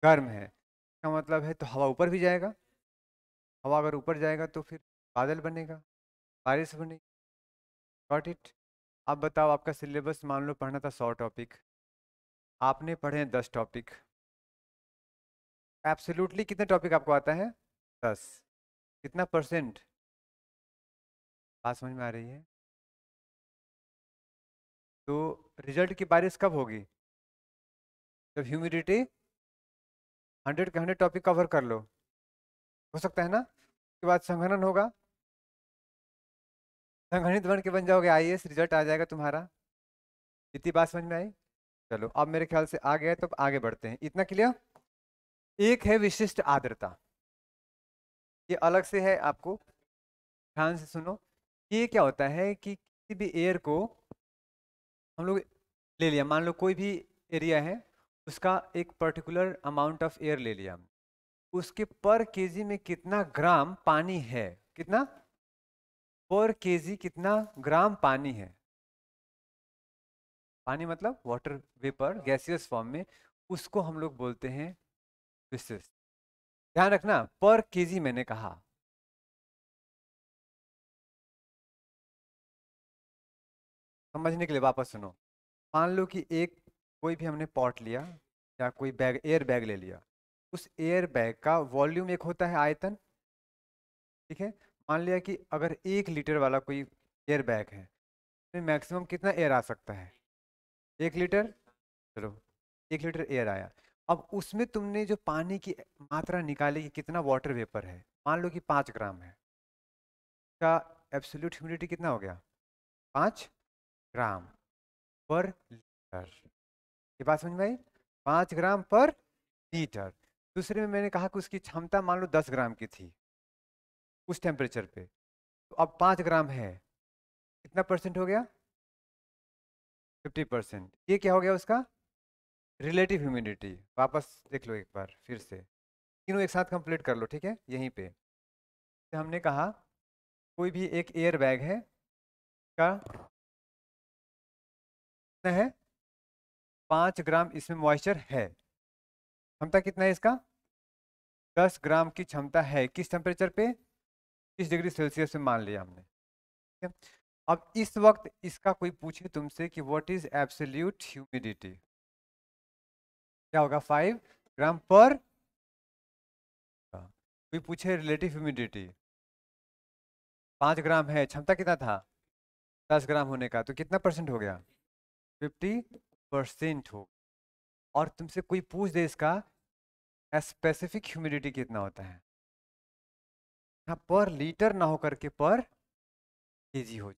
गर्म है, इसका मतलब है तो हवा ऊपर भी जाएगा। हवा अगर ऊपर जाएगा तो फिर बादल बनेगा, बारिश बनेगी। Got it? अब बताओ, आपका सिलेबस मान लो पढ़ना था 100 टॉपिक, आपने पढ़े हैं 10 टॉपिक। एब्सोल्युटली कितने टॉपिक आपको आता है? 10। कितना परसेंट? बात समझ में आ रही है? तो रिजल्ट की बारिश कब होगी? जब ह्यूमिडिटी 100 के 100 टॉपिक कवर कर लो। हो सकता है ना? उसके बाद संघनन होगा, संघनित बन के बन जाओगे आईएएस, रिजल्ट आ जाएगा तुम्हारा। इतनी बात समझ में आई? चलो अब मेरे ख्याल से आ गया, तो अब आगे बढ़ते हैं। इतना क्लियर? एक है विशिष्ट आर्द्रता, ये अलग से है, आपको ध्यान से सुनो। ये क्या होता है कि किसी भी एयर को हम लोग ले लिया, मान लो कोई भी एरिया है, उसका एक पर्टिकुलर अमाउंट ऑफ एयर ले लिया, उसके पर केजी में कितना ग्राम पानी है? कितना पर केजी, कितना ग्राम पानी है? पानी मतलब वाटर वेपर, गैसियस फॉर्म में, उसको हम लोग बोलते हैं विशिष्ट। ध्यान रखना, पर केजी मैंने कहा। समझने के लिए वापस सुनो। मान लो कि एक कोई भी हमने पॉट लिया, या कोई बैग, एयर बैग ले लिया, उस एयर बैग का वॉल्यूम एक होता है आयतन, ठीक है। मान लिया कि अगर 1 लीटर वाला कोई एयर बैग है, तो मैक्सिमम कितना एयर आ सकता है? 1 लीटर। चलो 1 लीटर एयर आया। अब उसमें तुमने जो पानी की मात्रा निकाली कि कितना वाटर वेपर है, मान लो कि 5 ग्राम है, का एब्सोल्यूट ह्यूमिडिटी कितना हो गया? 5 ग्राम पर लीटर। ये बात समझ में आई? 5 ग्राम पर लीटर। दूसरे में मैंने कहा कि उसकी क्षमता मान लो 10 ग्राम की थी उस टेम्परेचर पे, तो अब 5 ग्राम है, कितना परसेंट हो गया? 50%। ये क्या हो गया उसका? Relative humidity. वापस देख लो एक बार फिर से, तीनों एक साथ कंप्लीट कर लो, ठीक है, यहीं पे। तो हमने कहा कोई भी एक एयर बैग है, का कितना है? 5 ग्राम इसमें मॉइस्चर है। क्षमता कितना है इसका? 10 ग्राम की क्षमता है। किस टेम्परेचर पे? 30 डिग्री सेल्सियस में मान लिया हमने, ठीक है। अब इस वक्त इसका कोई पूछे तुमसे कि व्हाट इज एब्सोल्यूट ह्यूमिडिटी, क्या होगा? 5 ग्राम पर। कोई पूछे रिलेटिव ह्यूमिडिटी, 5 ग्राम है, क्षमता कितना था? 10 ग्राम होने का, तो कितना परसेंट हो गया? 50% हो। और तुमसे कोई पूछ दे इसका स्पेसिफिक ह्यूमिडिटी कितना होता है, यहाँ पर लीटर ना हो करके पर केजी हो।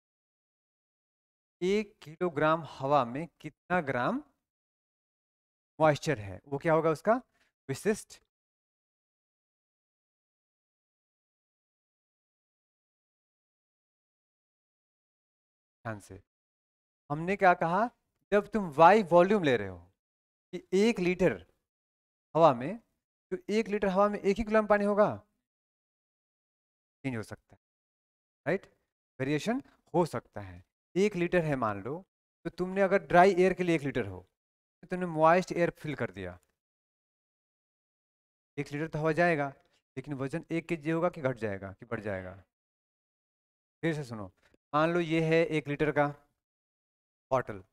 1 किलोग्राम हवा में कितना ग्राम मॉइस्चर है, वो क्या होगा उसका विशिष्ट? ध्यान से, हमने क्या कहा, जब तुम वाई वॉल्यूम ले रहे हो कि 1 लीटर हवा में, तो 1 लीटर हवा में 1 ही किलोग्राम पानी होगा? चेंज हो सकता है, राइट, वेरिएशन हो सकता है। 1 लीटर है मान लो, तो तुमने अगर ड्राई एयर के लिए 1 लीटर हो, तो तुमने मॉइस्ट एयर फिल कर दिया, 1 लीटर तो हवा जाएगा, लेकिन वजन 1 केजी होगा कि घट जाएगा कि बढ़ जाएगा? फिर से सुनो, मान लो ये है 1 लीटर का बॉटल,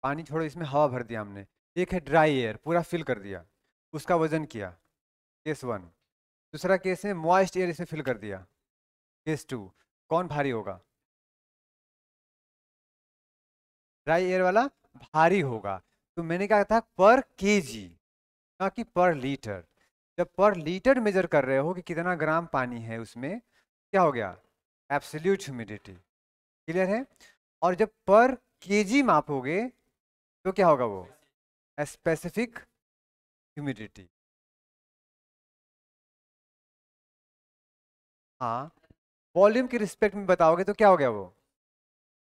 पानी छोड़ो, इसमें हवा भर दिया हमने। एक है ड्राई एयर, पूरा फिल कर दिया, उसका वजन किया, केस 1। दूसरा केस है मॉइस्ट एयर, इसमें फिल कर दिया, केस 2। कौन भारी होगा? ड्राई एयर वाला भारी होगा। तो मैंने कहा था पर केजी, ना कि पर लीटर। जब पर लीटर मेजर कर रहे हो कि कितना ग्राम पानी है उसमें, क्या हो गया? Absolute humidity. क्लियर है? और जब पर केजी मापोगे तो क्या होगा? वो स्पेसिफिक ह्यूमिडिटी। हाँ, वॉल्यूम के रिस्पेक्ट में बताओगे तो क्या हो गया? वो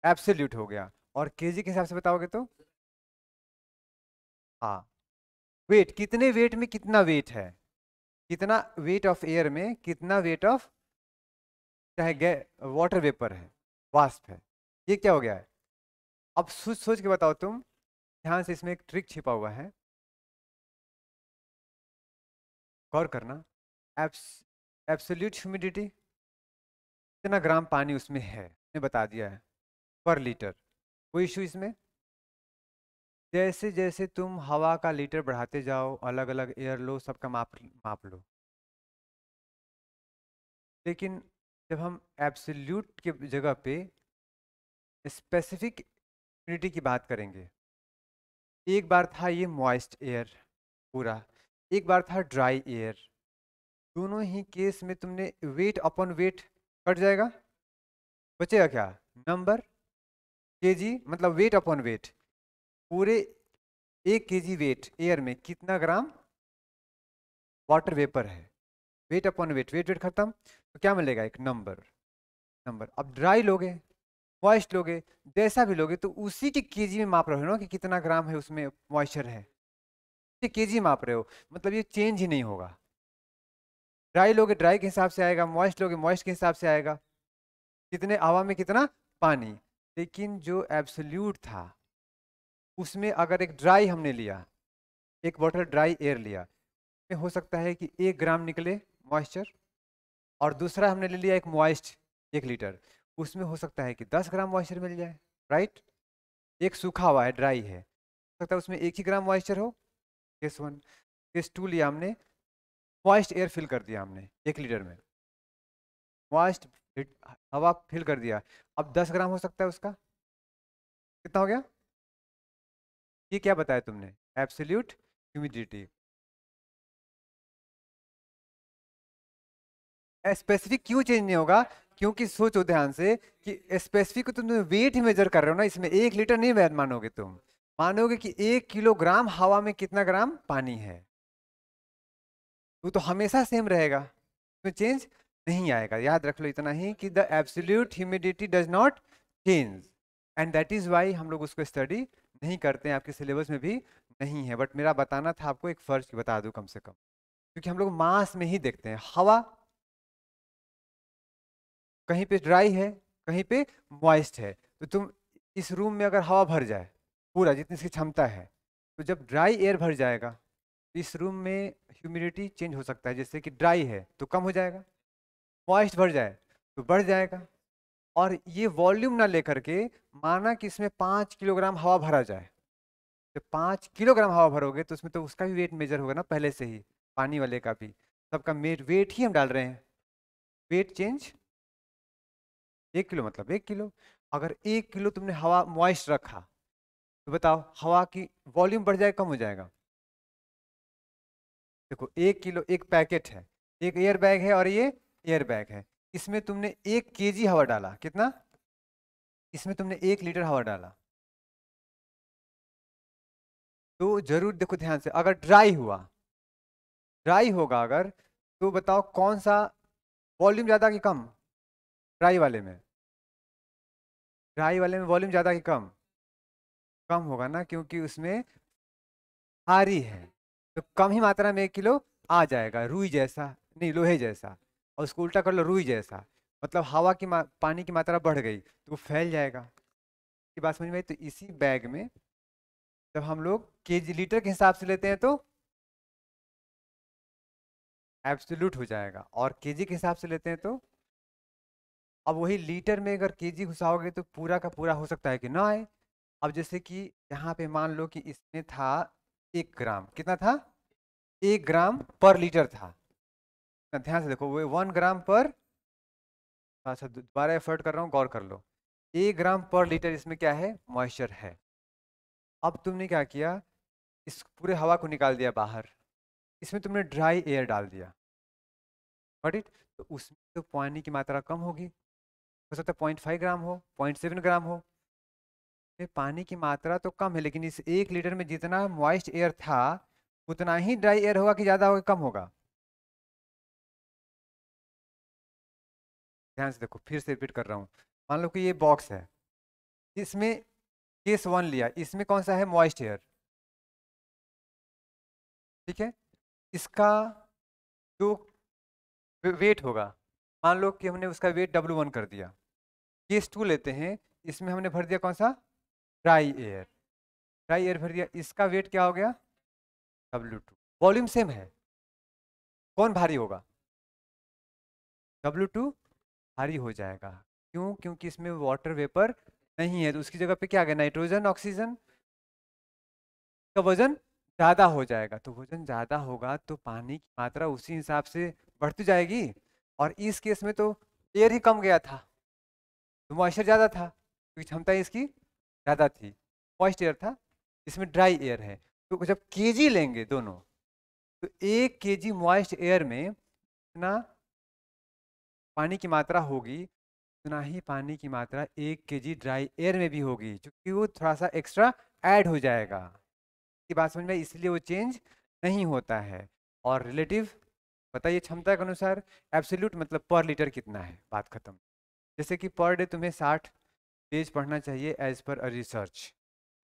एब्सोल्यूट हो गया। और केजी के हिसाब से बताओगे तो, हाँ, वेट, कितने वेट में कितना वेट है, कितना वेट ऑफ एयर में कितना वेट ऑफ, चाहे वाटर वेपर है, वाष्प है, ये क्या हो गया है? अब सोच सोच के बताओ तुम, ध्यान से, इसमें एक ट्रिक छिपा हुआ है, गौर करना। एब्सोल्यूट ह्यूमिडिटी, कितना ग्राम पानी उसमें है, ने बता दिया है, पर लीटर। कोई इशू इसमें? जैसे जैसे तुम हवा का लीटर बढ़ाते जाओ, अलग अलग एयर लो, सबका माप माप लो, लेकिन जब हम एब्सोल्यूट के जगह पे स्पेसिफिक ह्यूमिडिटी की बात करेंगे, एक बार था ये मॉइस्ट एयर पूरा, एक बार था ड्राई एयर, दोनों ही केस में तुमने वेट अपॉन वेट कट जाएगा, बचेगा क्या? नंबर, केजी, मतलब वेट अपॉन वेट, पूरे 1 केजी वेट एयर में कितना ग्राम वाटर वेपर है, weight upon weight, weight weight खत्म, तो क्या मिलेगा? एक नंबर। नंबर। अब ड्राई लोगे, मॉइस्ट लोगे, जैसा भी लोगे, तो उसी के केजी में माप रहे हो ना कि कितना ग्राम है उसमें मॉइस्चर है, ये केजी माप रहे हो, मतलब ये चेंज ही नहीं होगा। ड्राई लोगे ड्राई के हिसाब से आएगा, मॉइस्ट लोगे मॉइस्ट के हिसाब से आएगा, कितने हवा में कितना पानी। लेकिन जो एब्सोल्यूट था, उसमें अगर एक ड्राई हमने लिया, एक बॉटल ड्राई एयर लिया, में हो सकता है कि 1 ग्राम निकले मॉइस्चर, और दूसरा हमने ले लिया एक मॉइस्ट 1 लीटर, उसमें हो सकता है कि 10 ग्राम मॉइस्चर मिल जाए, राइट। एक सूखा हुआ है, ड्राई है, हो सकता है उसमें 1 ही ग्राम मॉइस्चर हो, केस 1। केस 2 लिया हमने, मॉइस्ट एयर फिल कर दिया हमने 1 लीटर में, मॉइस्ट हवा फिल कर दिया, अब 10 ग्राम हो सकता है उसका, कितना हो गया? ये क्या बताया तुमने? Absolute humidity. स्पेसिफिक क्यों चेंज नहीं होगा? क्योंकि सोचो ध्यान से कि स्पेसिफिक को तुम वेट ही मेजर कर रहे हो ना, इसमें 1 लीटर नहीं मानोगे तुम, मानोगे कि 1 किलोग्राम हवा में कितना ग्राम पानी है, तो हमेशा सेम रहेगा, उसमें चेंज नहीं आएगा। याद रख लो इतना ही कि the absolute humidity does not change, and that is why हम लोग उसको स्टडी नहीं करते हैं, आपके सिलेबस में भी नहीं है, बट मेरा बताना था आपको, एक फर्ज बता दूं कम से कम, क्योंकि हम लोग मास में ही देखते हैं। हवा कहीं पे ड्राई है, कहीं पे मॉइस्ट है, तो तुम इस रूम में अगर हवा भर जाए पूरा जितनी इसकी क्षमता है, तो जब ड्राई एयर भर जाएगा, तो इस रूम में ह्यूमिडिटी चेंज हो सकता है, जैसे कि ड्राई है तो कम हो जाएगा, मॉइस्ट भर जाए तो बढ़ जाएगा, और ये वॉल्यूम ना लेकर के माना कि इसमें 5 किलोग्राम हवा भरा जाए, तो 5 किलोग्राम हवा भरोगे तो उसमें तो उसका भी वेट मेजर होगा ना पहले से ही, पानी वाले का भी, सबका वेट ही हम डाल रहे हैं। वेट चेंज 1 किलो मतलब 1 किलो। अगर 1 किलो तुमने हवा मॉइस्ट रखा तो बताओ हवा की वॉल्यूम बढ़ जाएगा कम हो जाएगा? देखो 1 किलो एक पैकेट है, एक एयर बैग है और ये एयर बैग है, इसमें तुमने 1 केजी हवा डाला, कितना? इसमें तुमने 1 लीटर हवा डाला, तो जरूर देखो ध्यान से, अगर ड्राई हुआ, ड्राई होगा अगर, तो बताओ कौन सा वॉल्यूम ज्यादा कि कम? ड्राई वाले में, ड्राई वाले में वॉल्यूम ज्यादा कि कम? कम होगा ना, क्योंकि उसमें भारी है, तो कम ही मात्रा में 1 किलो आ जाएगा, रुई जैसा नहीं लोहे जैसा। और उसको उल्टा कर लो, रुई जैसा, मतलब हवा की पानी की मात्रा बढ़ गई तो वो फैल जाएगा। की बात समझ में आई? तो इसी बैग में जब हम लोग केजी लीटर के हिसाब से लेते हैं तो एब्सोल्यूट हो जाएगा, और केजी के हिसाब से लेते हैं तो, अब वही लीटर में अगर केजी घुसाओगे तो पूरा का पूरा हो सकता है कि ना आए। अब जैसे कि यहाँ पे मान लो कि इसमें था 1 ग्राम, कितना था? 1 ग्राम पर लीटर था। ध्यान से देखो, वो 1 ग्राम पर, अच्छा दोबारा एफर्ट कर रहा हूँ, गौर कर लो। 1 ग्राम पर लीटर इसमें क्या है? मॉइस्चर है। अब तुमने क्या किया, इस पूरे हवा को निकाल दिया बाहर, इसमें तुमने ड्राई एयर डाल दिया, गॉट इट? तो उसमें तो पानी की मात्रा कम होगी, हो सकता है 0.5 ग्राम हो, 0.7 ग्राम हो, में पानी की मात्रा तो कम है, लेकिन इस 1 लीटर में जितना मॉइस्ट एयर था उतना ही ड्राई एयर होगा कि ज्यादा होगा कम होगा? ध्यान से देखो, फिर से रिपीट कर रहा हूँ। मान लो कि ये बॉक्स है, इसमें केस 1 लिया, इसमें कौन सा है? मॉइस्ट एयर, ठीक है? इसका जो वेट होगा, मान लो कि हमने उसका वेट W1 कर दिया। केस 2 लेते हैं, इसमें हमने भर दिया कौन सा? ड्राई एयर, ड्राई एयर भर दिया, इसका वेट क्या हो गया? W2। वॉल्यूम सेम है, कौन भारी होगा? W2 भारी हो जाएगा। क्यों? क्योंकि इसमें वाटर वेपर नहीं है, तो उसकी जगह पे क्या आ गया? नाइट्रोजन, ऑक्सीजन, का वजन ज्यादा हो जाएगा। तो वजन ज्यादा होगा तो पानी की मात्रा उसी हिसाब से बढ़ती जाएगी, और इस केस में तो एयर ही कम गया था, तो मॉइस्चर ज्यादा था क्योंकि क्षमता इसकी ज्यादा थी, मॉइस्ट एयर था, इसमें ड्राई एयर है। तो जब केजी लेंगे दोनों, तो 1 केजी मॉइस्ट एयर में इतना पानी की मात्रा होगी, उतना ही पानी की मात्रा 1 केजी ड्राई एयर में भी होगी, क्योंकि वो थोड़ा सा एक्स्ट्रा ऐड हो जाएगा। की बात समझ में आई? इसलिए वो चेंज नहीं होता है। और रिलेटिव बताइए क्षमता के अनुसार, एब्सोल्यूट मतलब पर लीटर कितना है, बात खत्म। जैसे कि पर डे तुम्हें 60 पेज पढ़ना चाहिए एज पर अ रिसर्च।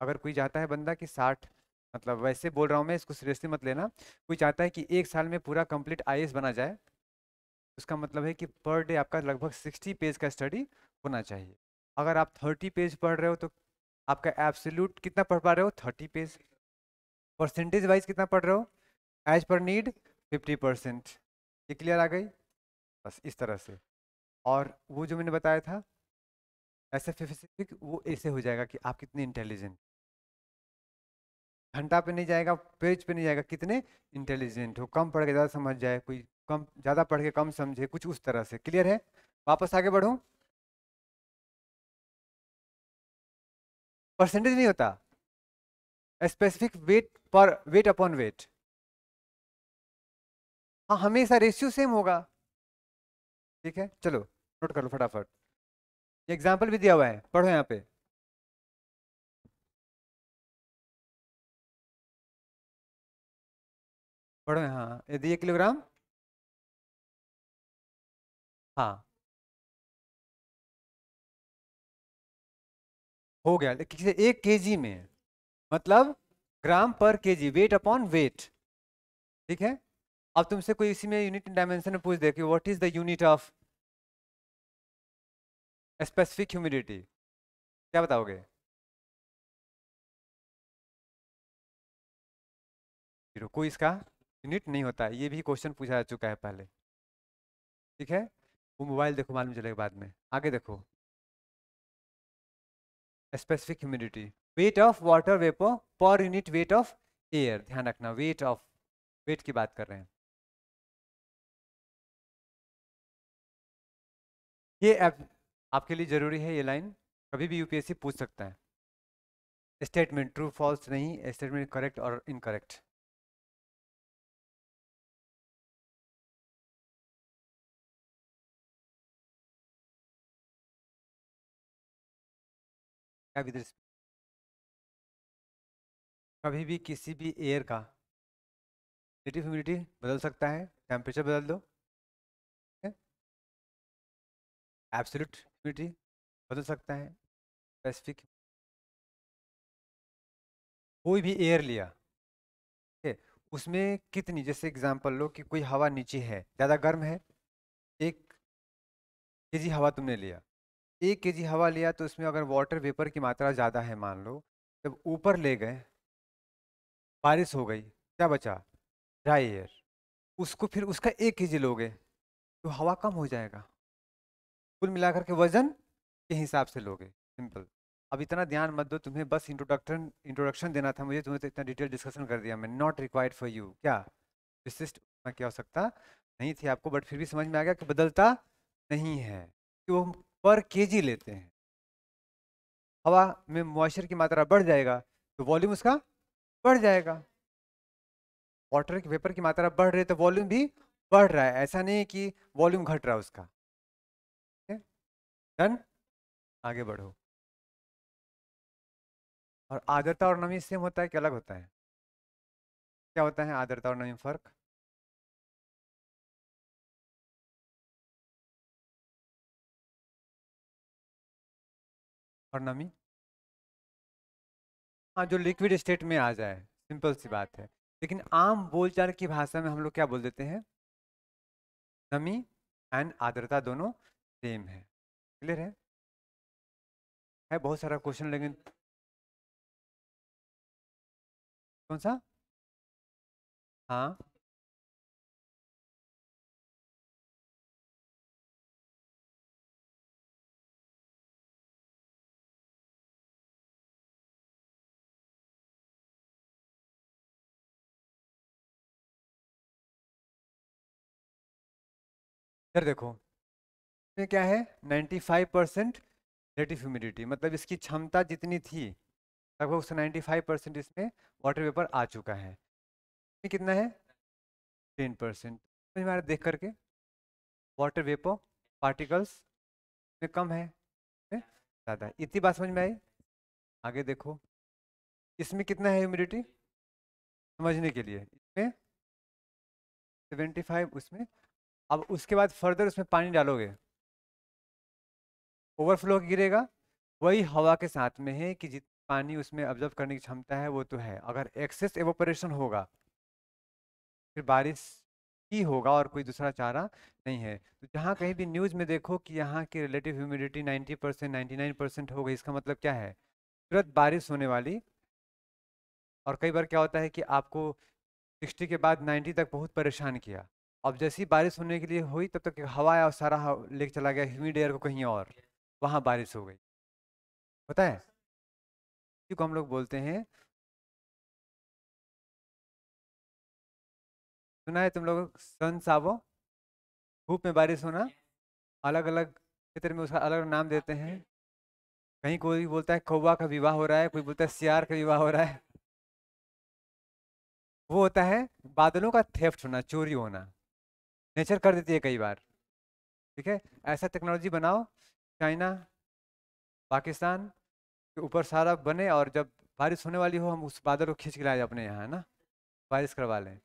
अगर कोई चाहता है बंदा कि 60, मतलब वैसे बोल रहा हूँ मैं, इसको सीरियसली मत लेना, कोई चाहता है कि 1 साल में पूरा कंप्लीट आईएएस बना जाए, उसका मतलब है कि पर डे आपका लगभग 60 पेज का स्टडी होना चाहिए। अगर आप 30 पेज पढ़ रहे हो तो आपका एब्सोल्यूट कितना पढ़ पा रहे हो? 30 पेज। परसेंटेज वाइज कितना पढ़ रहे हो? As per need 50%। ये क्लियर आ गई? बस इस तरह से। और वो जो मैंने बताया था ऐसे स्पेसिफिक, वो ऐसे हो जाएगा कि आप कितने इंटेलिजेंट, घंटा पे नहीं जाएगा, पेज पे नहीं जाएगा, कितने इंटेलिजेंट हो, कम पढ़ के ज़्यादा समझ जाए, कोई कम ज़्यादा पढ़ के कम समझे, कुछ उस तरह से। क्लियर है? वापस आगे बढ़ूं? परसेंटेज नहीं होता, स्पेसिफिक वेट पर वेट अपॉन वेट। हाँ, हमेशा रेशियो सेम होगा। ठीक है, चलो नोट कर लो फटाफट, एग्जाम्पल भी दिया हुआ है, पढ़ो यहाँ पे। पढ़ो यहाँ, यदि 1 किलोग्राम, हाँ हो गया, लेकिन 1 केजी में मतलब ग्राम पर केजी, वेट अपॉन वेट। ठीक है? अब तुमसे कोई इसी में यूनिट डायमेंशन में पूछ दे कि what is the unit of specific humidity, क्या बताओगे? जीरो। कोई इसका यूनिट नहीं होता है, ये भी क्वेश्चन पूछा जा चुका है पहले। ठीक है? वो मोबाइल देखो, मालूम चलेगा बाद में। आगे देखो, specific humidity, weight of water vapour per unit weight of air, ध्यान रखना वेट ऑफ, वेट की बात कर रहे हैं। ये आपके लिए जरूरी है, ये लाइन कभी भी यूपीएससी पूछ सकता है। स्टेटमेंट ट्रू फॉल्स नहीं, स्टेटमेंट करेक्ट और इनकरेक्ट। क्या विद, कभी भी किसी भी एयर का रिलेटिव ह्यूमिडिटी बदल सकता है, टेम्परेचर बदल दो, एब्सोल्यूट ह्यूमिडिटी बदल सकता है, स्पेसिफिक, कोई भी एयर लिया, ठीक है, उसमें कितनी, जैसे एग्जांपल लो कि कोई हवा नीचे है, ज़्यादा गर्म है, 1 केजी हवा तुमने लिया, 1 केजी हवा लिया तो उसमें अगर वाटर वेपर की मात्रा ज़्यादा है मान लो, जब ऊपर ले गए, बारिश हो गई, क्या बचा, ड्राई एयर, उसको फिर उसका 1 केजी लोगे तो हवा कम हो जाएगा, कुल मिलाकर के वजन के हिसाब से लोगे, सिंपल। अब इतना ध्यान मत दो, तुम्हें बस इंट्रोडक्शन देना था मुझे, तुम्हें तो इतना डिटेल डिस्कशन कर दिया मैं, नॉट रिक्वायर्ड फॉर यू, क्या विशिष्ट की आवश्यकता नहीं थी आपको, बट फिर भी समझ में आ गया कि बदलता नहीं है, कि वो पर केजी लेते हैं, हवा में मॉइस्चर की मात्रा बढ़ जाएगा तो वॉल्यूम उसका बढ़ जाएगा, वाटर की वेपर की मात्रा बढ़ रही है तो वॉल्यूम भी बढ़ रहा है, ऐसा नहीं है कि वॉल्यूम घट रहा है उसका। डन, आगे बढ़ो। और आर्द्रता और नमी सेम होता है कि अलग होता है, क्या होता है आर्द्रता और नमी में फर्क? और नमी, हाँ जो लिक्विड स्टेट में आ जाए, सिंपल सी बात है, लेकिन आम बोलचाल की भाषा में हम लोग क्या बोल देते हैं, नमी एंड आर्द्रता दोनों सेम है, क्लियर है बहुत सारा क्वेश्चन, लेकिन कौन सा? हाँ, इधर देखो, इसमें क्या है, 95% रिलेटिव ह्यूमिडिटी, मतलब इसकी क्षमता जितनी थी लगभग उससे 95% इसमें वाटर वेपर आ चुका है, ये कितना है, 10%, समझ में आ रहा है देख करके, वाटर वेपर पार्टिकल्स में कम है, में ज़्यादा है, इतनी बात समझ में आई। आगे देखो, इसमें कितना है ह्यूमिडिटी, समझने के लिए, इसमें 75, उसमें, अब उसके बाद फर्दर उसमें पानी डालोगे, ओवरफ्लो गिरेगा, वही हवा के साथ में है कि जितना पानी उसमें ऑब्जर्व करने की क्षमता है वो तो है, अगर एक्सेस एवोपरेशन होगा फिर बारिश ही होगा और कोई दूसरा चारा नहीं है। तो जहाँ कहीं भी न्यूज़ में देखो कि यहाँ की रिलेटिव ह्यूमिडिटी 90% 99% हो गई, इसका मतलब क्या है, तुरंत बारिश होने वाली। और कई बार क्या होता है कि आपको 60 के बाद 90 तक बहुत परेशान किया, अब जैसी बारिश होने के लिए हुई तब तक हवा आया और सारा लेके चला गया ह्यूमिड एयर को कहीं और, वहाँ बारिश हो गई, पता है क्यों हम लोग बोलते हैं, सुना है तुम लोग सन सावो, धूप में बारिश होना, अलग अलग क्षेत्र में उसका अलग नाम देते हैं, कहीं कोई बोलता है कौवा का विवाह हो रहा है, कोई बोलता है सियार का विवाह हो रहा है, वो होता है बादलों का थेफ्ट होना, चोरी होना, नेचर कर देती है कई बार, ठीक है, ऐसा टेक्नोलॉजी बनाओ, चाइना पाकिस्तान के ऊपर सारा बने, और जब बारिश होने वाली हो हम उस बादल को खींच के लाए अपने यहाँ, है ना, बारिश करवा लें,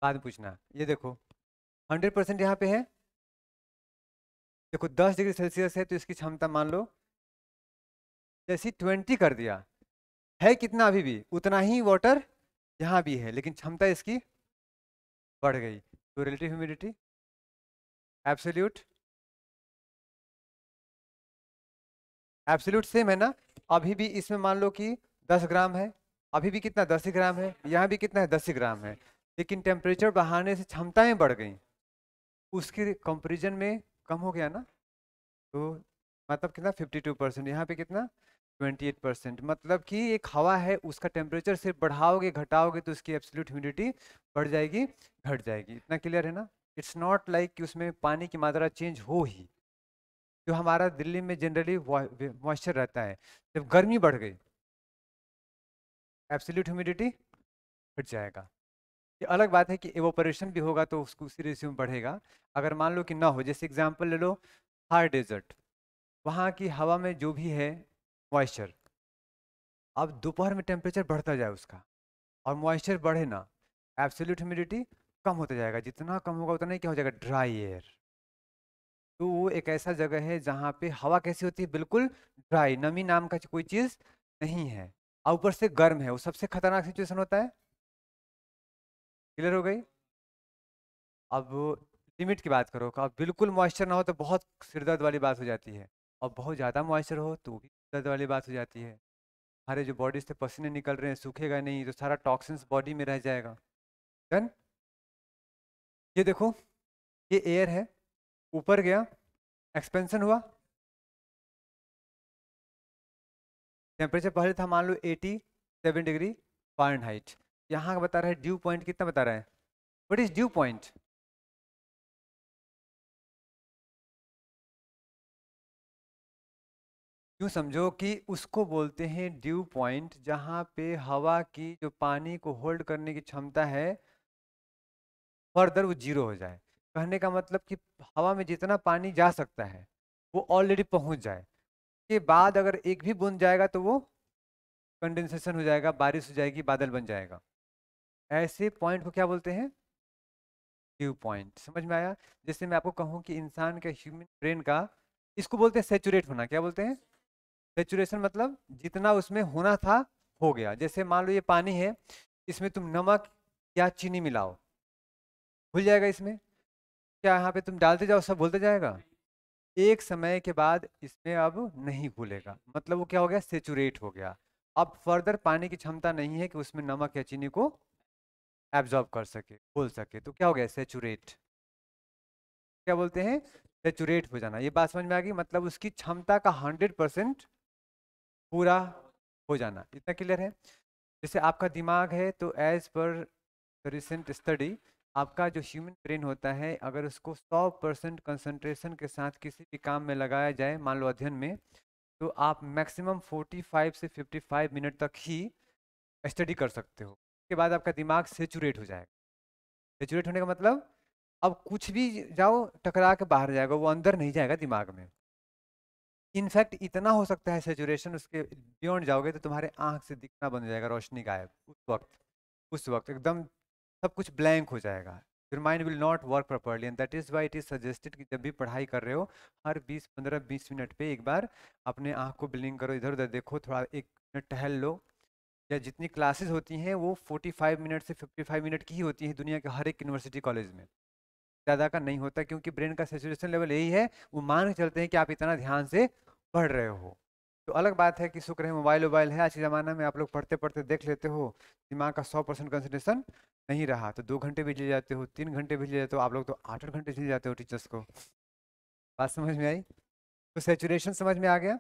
बाद में पूछना। ये देखो 100% यहाँ पे है, देखो 10 डिग्री सेल्सियस है तो इसकी क्षमता मान लो जैसी 20 कर दिया, है कितना अभी भी उतना ही वाटर यहाँ भी है, लेकिन क्षमता इसकी बढ़ गई, तो relative humidity absolute, absolute same है ना, अभी भी इसमें मान लो कि 10 ग्राम है, अभी भी कितना 10 ही ग्राम है, यहाँ भी कितना है 10 ही ग्राम है, लेकिन टेम्परेचर बढ़ाने से क्षमताएं बढ़ गई, उसके कंपेरिजन में कम हो गया ना, तो मतलब कितना 52%, यहाँ पे कितना 28%। मतलब कि एक हवा है, उसका टेम्परेचर सिर्फ बढ़ाओगे घटाओगे तो उसकी एब्सोल्यूट ह्यूमिडिटी बढ़ जाएगी घट जाएगी। इतना क्लियर है ना? इट्स नॉट लाइक कि उसमें पानी की मात्रा चेंज हो ही। जो हमारा दिल्ली में जनरली मॉइस्चर रहता है, जब गर्मी बढ़ गई एब्सोल्यूट ह्यूमिडिटी घट जाएगा। ये अलग बात है कि एवोपरेशन भी होगा तो उसको उसी रेशियो में बढ़ेगा। अगर मान लो कि ना हो, जैसे एग्जांपल ले लो थार डेजर्ट, वहाँ की हवा में जो भी है मॉइस्चर, अब दोपहर में टेम्परेचर बढ़ता जाए उसका और मॉइस्चर बढ़े ना, एब्सोल्यूट ह्यूमिडिटी कम होता जाएगा। जितना कम होगा उतना ही क्या हो जाएगा, ड्राई एयर। तो वो एक ऐसा जगह है जहाँ पे हवा कैसी होती है, बिल्कुल ड्राई, नमी नाम का कोई चीज़ नहीं है, और ऊपर से गर्म है। वो सबसे खतरनाक सिचुएशन होता है। क्लियर हो गई? अब लिमिट की बात करो, अब बिल्कुल मॉइस्चर ना हो तो बहुत सिरदर्द वाली बात हो जाती है, और बहुत ज़्यादा मॉइस्चर हो तो भी दर्द वाली बात हो जाती है। हमारे जो बॉडी से पसीने निकल रहे हैं, सूखेगा नहीं तो सारा टॉक्सिन्स बॉडी में रह जाएगा। डन? ये देखो, ये एयर है, ऊपर गया, एक्सपेंशन हुआ, टेम्परेचर पहले था मान लो 87 डिग्री फ़ारेनहाइट। यहाँ का बता रहा है ड्यू पॉइंट कितना बता रहा है? What is dew point? यूँ समझो कि उसको बोलते हैं ड्यू पॉइंट, जहाँ पे हवा की जो पानी को होल्ड करने की क्षमता है फर्दर वो जीरो हो जाए। कहने का मतलब कि हवा में जितना पानी जा सकता है वो ऑलरेडी पहुंच जाए, के बाद अगर एक भी बूंद जाएगा तो वो कंडेंसेशन हो जाएगा, बारिश हो जाएगी, बादल बन जाएगा। ऐसे पॉइंट को क्या बोलते हैं? Due point. समझ में आया? जैसे मैं आपको कहूँ कि इंसान के ह्यूमन ब्रेन का, इसको बोलते हैं सेचुरेट होना। क्या बोलते हैं? सेचुरेशन। मतलब जितना उसमें होना था हो गया। जैसे मान लो ये पानी है, इसमें तुम नमक या चीनी मिलाओ, घुल जाएगा इसमें? क्या यहाँ पे तुम डालते जाओ सब घुलते जाएगा? एक समय के बाद इसमें अब नहीं घुलेगा, मतलब वो क्या हो गया, सेचुरेट हो गया। अब फर्दर पानी की क्षमता नहीं है कि उसमें नमक या चीनी को एब्जॉर्ब कर सके, घोल सके, तो क्या हो गया, सेचुरेट। क्या बोलते हैं? सेचुरेट हो जाना। ये बात समझ में आ गई? मतलब उसकी क्षमता का 100% पूरा हो जाना। इतना क्लियर है? जैसे आपका दिमाग है, तो एज पर रिसेंट स्टडी, आपका जो ह्यूमन ब्रेन होता है, अगर उसको 100% कंसंट्रेशन के साथ किसी भी काम में लगाया जाए, मान लो अध्ययन में, तो आप मैक्सिमम 45 से 55 मिनट तक ही स्टडी कर सकते हो। उसके बाद आपका दिमाग सेचुरेट हो जाएगा। सेचुरेट होने का मतलब अब कुछ भी जाओ टकरा के बाहर जाएगा, वो अंदर नहीं जाएगा दिमाग में। इनफैक्ट इतना हो सकता है सेचुरेशन, उसके बियॉन्ड जाओगे तो तुम्हारे आंख से दिखना बंद हो जाएगा, रोशनी गायब उस वक्त एकदम सब कुछ ब्लैंक हो जाएगा। Your mind will not work properly, and that is why it is suggested कि जब भी पढ़ाई कर रहे हो, हर 20-15-20 मिनट पे एक बार अपने आँख को ब्लिंक करो, इधर उधर देखो, थोड़ा 1 मिनट टहल लो। या जितनी क्लासेस होती हैं वो 45 मिनट से 55 मिनट की ही होती है दुनिया के हर एक यूनिवर्सिटी कॉलेज में, ज़्यादा का नहीं होता, क्योंकि ब्रेन का सेचुरेशन लेवल यही है। वो मान के चलते हैं कि आप इतना ध्यान से पढ़ रहे हो। तो अलग बात है कि शुक्र है मोबाइल वोबाइल है आज के ज़माना में, आप लोग पढ़ते पढ़ते देख लेते हो, दिमाग का 100% कंसंट्रेशन नहीं रहा तो 2 घंटे भी ले जाते हो, 3 घंटे भी ले जाते हो, आप लोग तो 8-8 घंटे चले जाते हो टीचर्स को। बात समझ में आई? तो सेचुरेशन समझ में आ गया?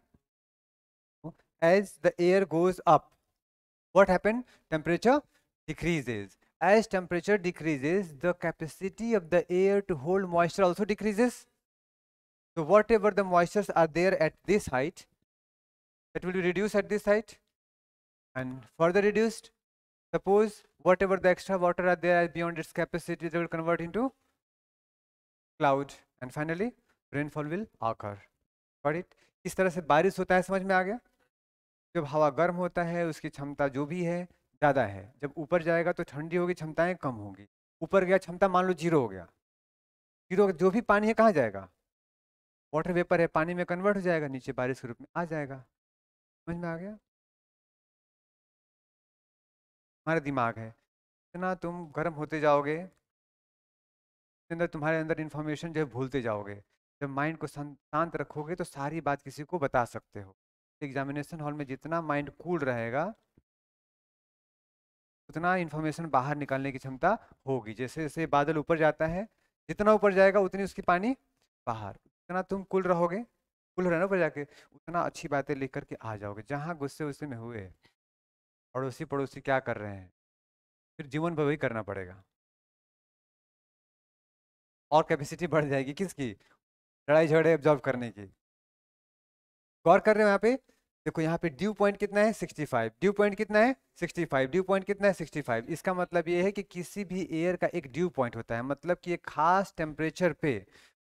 As the air goes up, what happened? Temperature decreases. As temperature decreases, the capacity of the air to hold moisture also decreases. So whatever the moistures are there at this height, that will be reduced at this height and further reduced. Suppose whatever the extra water are there beyond its capacity, they will convert into cloud, and finally rainfall will occur. Got it? इस तरह से बारिश होता है। समझ में आ गया? जब हवा गर्म होता है उसकी क्षमता जो भी है ज़्यादा है, जब ऊपर जाएगा तो ठंडी होगी, क्षमताएं कम होंगी। ऊपर गया क्षमता मान लो 0 हो गया, 0 जो भी पानी है कहाँ जाएगा, वाटर वेपर है, पानी में कन्वर्ट हो जाएगा, नीचे बारिश के रूप में आ जाएगा। समझ में आ गया? हमारा दिमाग है, इतना तुम गर्म होते जाओगे, उसके अंदर तुम्हारे अंदर इंफॉर्मेशन जो है भूलते जाओगे। जब माइंड को शांत रखोगे तो सारी बात किसी को बता सकते हो। एग्जामिनेशन हॉल में जितना माइंड कूल रहेगा उतना इन्फॉर्मेशन बाहर निकालने की क्षमता होगी। जैसे जैसे बादल ऊपर जाता है, जितना ऊपर जाएगा उतनी उसकी पानी बाहर, जितना तुम कूल रहोगे कूल हो रहा है ना ऊपर जाके, उतना अच्छी बातें लिख करके आ जाओगे। जहाँ गुस्से गुस्से में हुए, पड़ोसी पड़ोसी क्या कर रहे हैं, फिर जीवन भर वही करना पड़ेगा, और कैपेसिटी बढ़ जाएगी किसकी, लड़ाई झगड़े ऑब्जर्व करने की। गौर कर रहे हो यहाँ पे, देखो यहाँ पे ड्यू पॉइंट कितना है 65, ड्यू पॉइंट कितना है 65, ड्यू पॉइंट कितना है 65। इसका मतलब ये है कि किसी भी एयर का एक ड्यू पॉइंट होता है, मतलब कि एक खास टेम्परेचर पे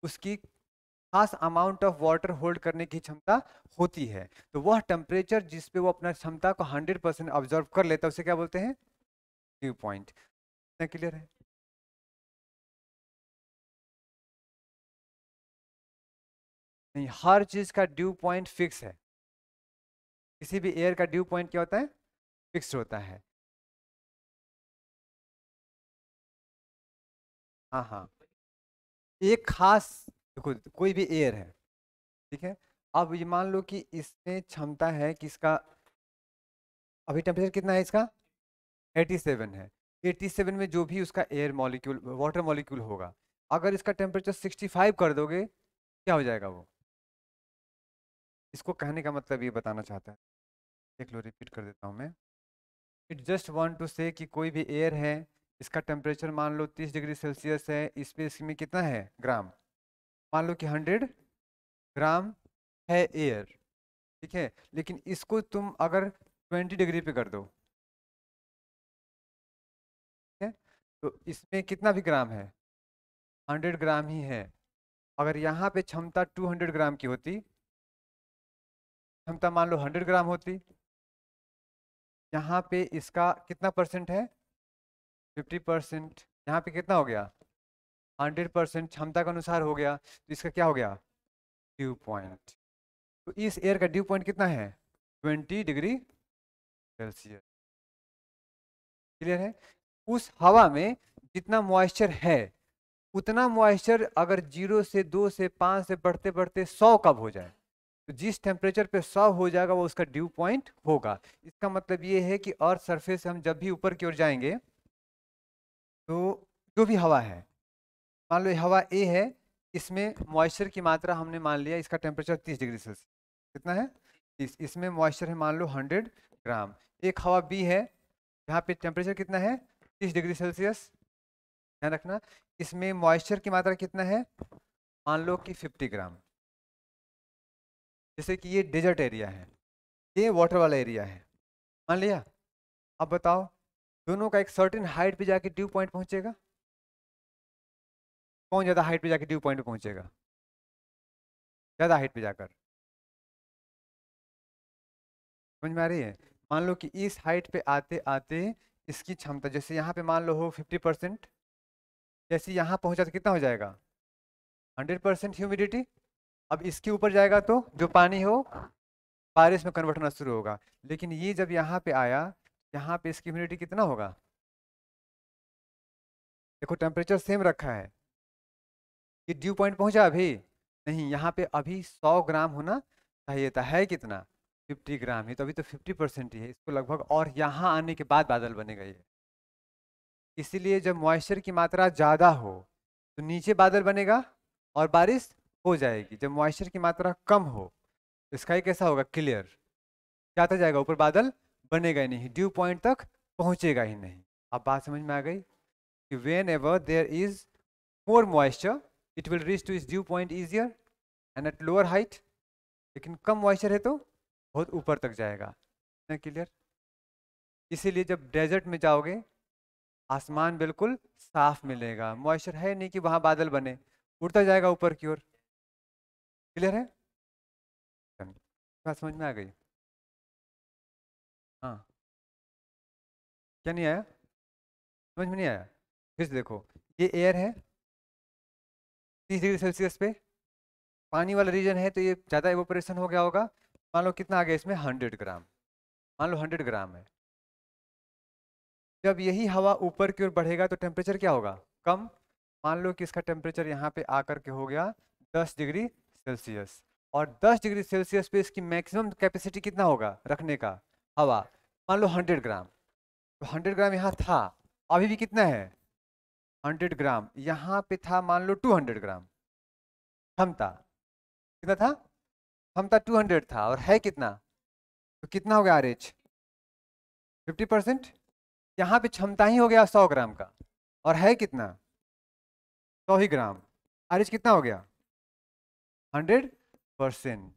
उसकी खास अमाउंट ऑफ वाटर होल्ड करने की क्षमता होती है। तो वह टेम्परेचर जिस पे वो अपना क्षमता को 100% ऑब्जर्व कर लेता है उसे क्या बोलते हैं, ड्यू पॉइंट। क्लियर है? नहीं, हर चीज का ड्यू पॉइंट फिक्स है। किसी भी एयर का ड्यू पॉइंट क्या होता है, फिक्स होता है। हाँ हाँ, एक खास, देखो कोई भी एयर है, ठीक है, अब ये मान लो कि इसमें क्षमता है कि इसका अभी टेम्परेचर कितना है इसका 87 है। 87 में जो भी उसका एयर मॉलिक्यूल वाटर मॉलिक्यूल होगा, अगर इसका टेम्परेचर 65 कर दोगे क्या हो जाएगा वो। इसको कहने का मतलब ये बताना चाहता है, देख लो रिपीट कर देता हूँ मैं। इट जस्ट वांट टू से कि कोई भी एयर है, इसका टेम्परेचर मान लो 30 डिग्री सेल्सियस है, इसमें कितना है ग्राम, मान लो कि 100 ग्राम है एयर, ठीक है, लेकिन इसको तुम अगर 20 डिग्री पे कर दो, ठीक है, तो इसमें कितना भी ग्राम है, 100 ग्राम ही है। अगर यहाँ पे क्षमता 200 ग्राम की होती, क्षमता मान लो 100 ग्राम होती, यहाँ पे इसका कितना परसेंट है 50%, यहाँ पे कितना हो गया 100% क्षमता के अनुसार हो गया, तो इसका क्या हो गया ड्यू पॉइंट। तो इस एयर का ड्यू पॉइंट कितना है 20 डिग्री सेल्सियस। क्लियर है? उस हवा में जितना मॉइस्चर है, उतना मॉइस्चर अगर 0 से 2 से 5 से बढ़ते बढ़ते 100 कब हो जाए, तो जिस टेम्परेचर पे 100 हो जाएगा वो उसका ड्यू पॉइंट होगा। इसका मतलब ये है कि अर्थ सरफेस से हम जब भी ऊपर की ओर जाएंगे, तो जो भी हवा है, मान लो ये हवा ए है, इसमें मॉइस्चर की मात्रा हमने मान लिया इसका टेम्परेचर 30 डिग्री सेल्सियस, कितना है 30, इसमें मॉइस्चर है मान लो 100 ग्राम। एक हवा बी है, यहाँ पे टेम्परेचर कितना है 30 डिग्री सेल्सियस, ध्यान रखना, इसमें मॉइस्चर की मात्रा कितना है, मान लो कि 50 ग्राम। जैसे कि ये डेजर्ट एरिया है, ये वाटर वाला एरिया है, मान लिया। अब बताओ, दोनों का एक सर्टेन हाइट पे जाके ड्यू पॉइंट पहुंचेगा, कौन ज्यादा हाइट पे जाके ड्यू पॉइंट पे पहुंचेगा, ज्यादा हाइट पे जाकर, समझ में आ रही है? मान लो कि इस हाइट पे आते आते इसकी क्षमता जैसे यहाँ पे मान लो हो 50%, जैसे यहाँ पहुंचा तो कितना हो जाएगा 100% ह्यूमिडिटी। अब इसके ऊपर जाएगा तो जो पानी हो बारिश में कन्वर्ट होना शुरू होगा, लेकिन ये जब यहाँ पे आया, यहाँ पे इसकी ह्यूमिडिटी कितना होगा, देखो टेम्परेचर सेम रखा है, ये ड्यू पॉइंट पहुंचा अभी नहीं, यहाँ पे अभी 100 ग्राम होना चाहिए था, है कितना 50 ग्राम ही, तो अभी तो 50% ही है, इसको लगभग, और यहाँ आने के बाद बादल बनेगा ये। इसीलिए जब मॉइस्चर की मात्रा ज़्यादा हो तो नीचे बादल बनेगा और बारिश हो जाएगी, जब मॉइस्चर की मात्रा कम हो तो स्काई कैसा होगा क्लियर, जाता जाएगा ऊपर, बादल बनेगा ही नहीं, ड्यू पॉइंट तक पहुंचेगा ही नहीं। अब बात समझ में आ गई कि whenever there is more moisture it will reach to is dew point easier and at lower height, लेकिन कम मॉइस्चर है तो बहुत ऊपर तक जाएगा। क्लियर? इसीलिए जब डेजर्ट में जाओगे आसमान बिल्कुल साफ मिलेगा, मॉइस्चर है नहीं कि वहां बादल बने, उड़ता जाएगा ऊपर की ओर। क्लियर है? बात समझ में आ गई? हाँ, क्या नहीं आया, समझ में नहीं आया? फिर से देखो, ये एयर है 30 डिग्री सेल्सियस पे, पानी वाला रीजन है तो ये ज़्यादा एवोपरेशन हो गया होगा, मान लो कितना आ गया इसमें 100 ग्राम, मान लो 100 ग्राम है। जब यही हवा ऊपर की ओर बढ़ेगा तो टेम्परेचर क्या होगा कम, मान लो कि इसका टेम्परेचर यहाँ पे आकर के हो गया 10 डिग्री सेल्सियस, और 10 डिग्री सेल्सियस पे इसकी मैक्सिमम कैपेसिटी कितना होगा रखने का हवा, मान लो 100 ग्राम, तो 100 ग्राम यहाँ था, अभी भी कितना है 100 ग्राम, यहाँ पे था मान लो 200 ग्राम क्षमता, कितना था क्षमता 200 था और है कितना, तो कितना हो गया RH 50%। यहाँ पे क्षमता ही हो गया 100 ग्राम का और है कितना 100 ही ग्राम, RH कितना हो गया 100%।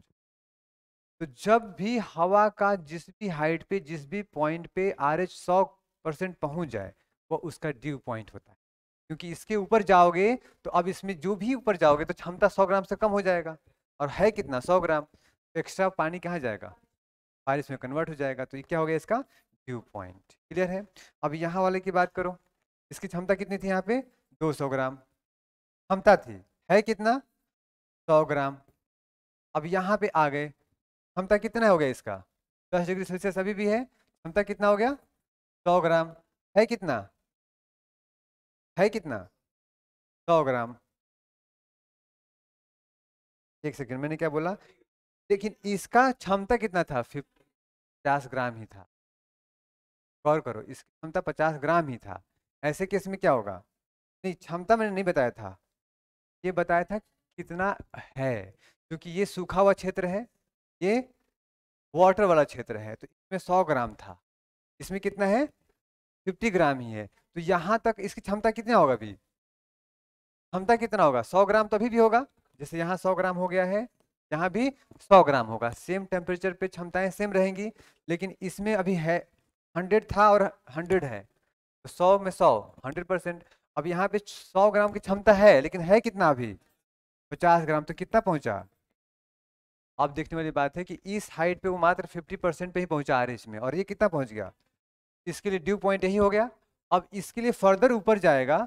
तो जब भी हवा का जिस भी हाइट पे जिस भी पॉइंट पे RH 100% पहुंच जाए वो उसका ड्यू पॉइंट होता है, क्योंकि इसके ऊपर जाओगे तो अब इसमें जो भी ऊपर जाओगे तो क्षमता 100 ग्राम से कम हो जाएगा और है कितना 100 ग्राम, तो एक्स्ट्रा पानी कहाँ जाएगा, बारिश में कन्वर्ट हो जाएगा, तो ये क्या हो गया इसका ड्यू पॉइंट। क्लियर है। अब यहाँ वाले की बात करो, इसकी क्षमता कितनी थी यहाँ पे 200 ग्राम क्षमता थी, है कितना 100 ग्राम। अब यहाँ पे आ गए, क्षमता कितना हो गया इसका 10 डिग्री सेल्सियस अभी भी है, क्षमता कितना हो गया 100 ग्राम, है कितना, है कितना 100 ग्राम। एक सेकंड मैंने क्या बोला, लेकिन इसका क्षमता कितना था 50 ग्राम ही था, गौर करो इसकी क्षमता 50 ग्राम ही था। ऐसे केस में क्या होगा, नहीं क्षमता मैंने नहीं बताया था, ये बताया था कितना है, क्योंकि ये सूखा हुआ क्षेत्र है, ये वाटर वाला क्षेत्र है, तो इसमें 100 ग्राम था, इसमें कितना है 50 ग्राम ही है, तो यहाँ तक इसकी क्षमता कितना होगा अभी, क्षमता कितना होगा 100 ग्राम तो अभी भी होगा, जैसे यहाँ 100 ग्राम हो गया है, यहाँ भी 100 ग्राम होगा, सेम टेम्परेचर पे क्षमताएं सेम रहेंगी, लेकिन इसमें अभी है 100 था और 100 है, तो 100 में 100 100%। अब यहाँ पे 100 ग्राम की क्षमता है लेकिन है कितना अभी 50 ग्राम, तो कितना पहुंचा। अब देखने वाली बात है कि इस हाइट पे वो मात्र 50% पे ही पहुंचा RH में, और ये कितना पहुंच गया, इसके लिए ड्यू पॉइंट यही हो गया। अब इसके लिए फर्दर ऊपर जाएगा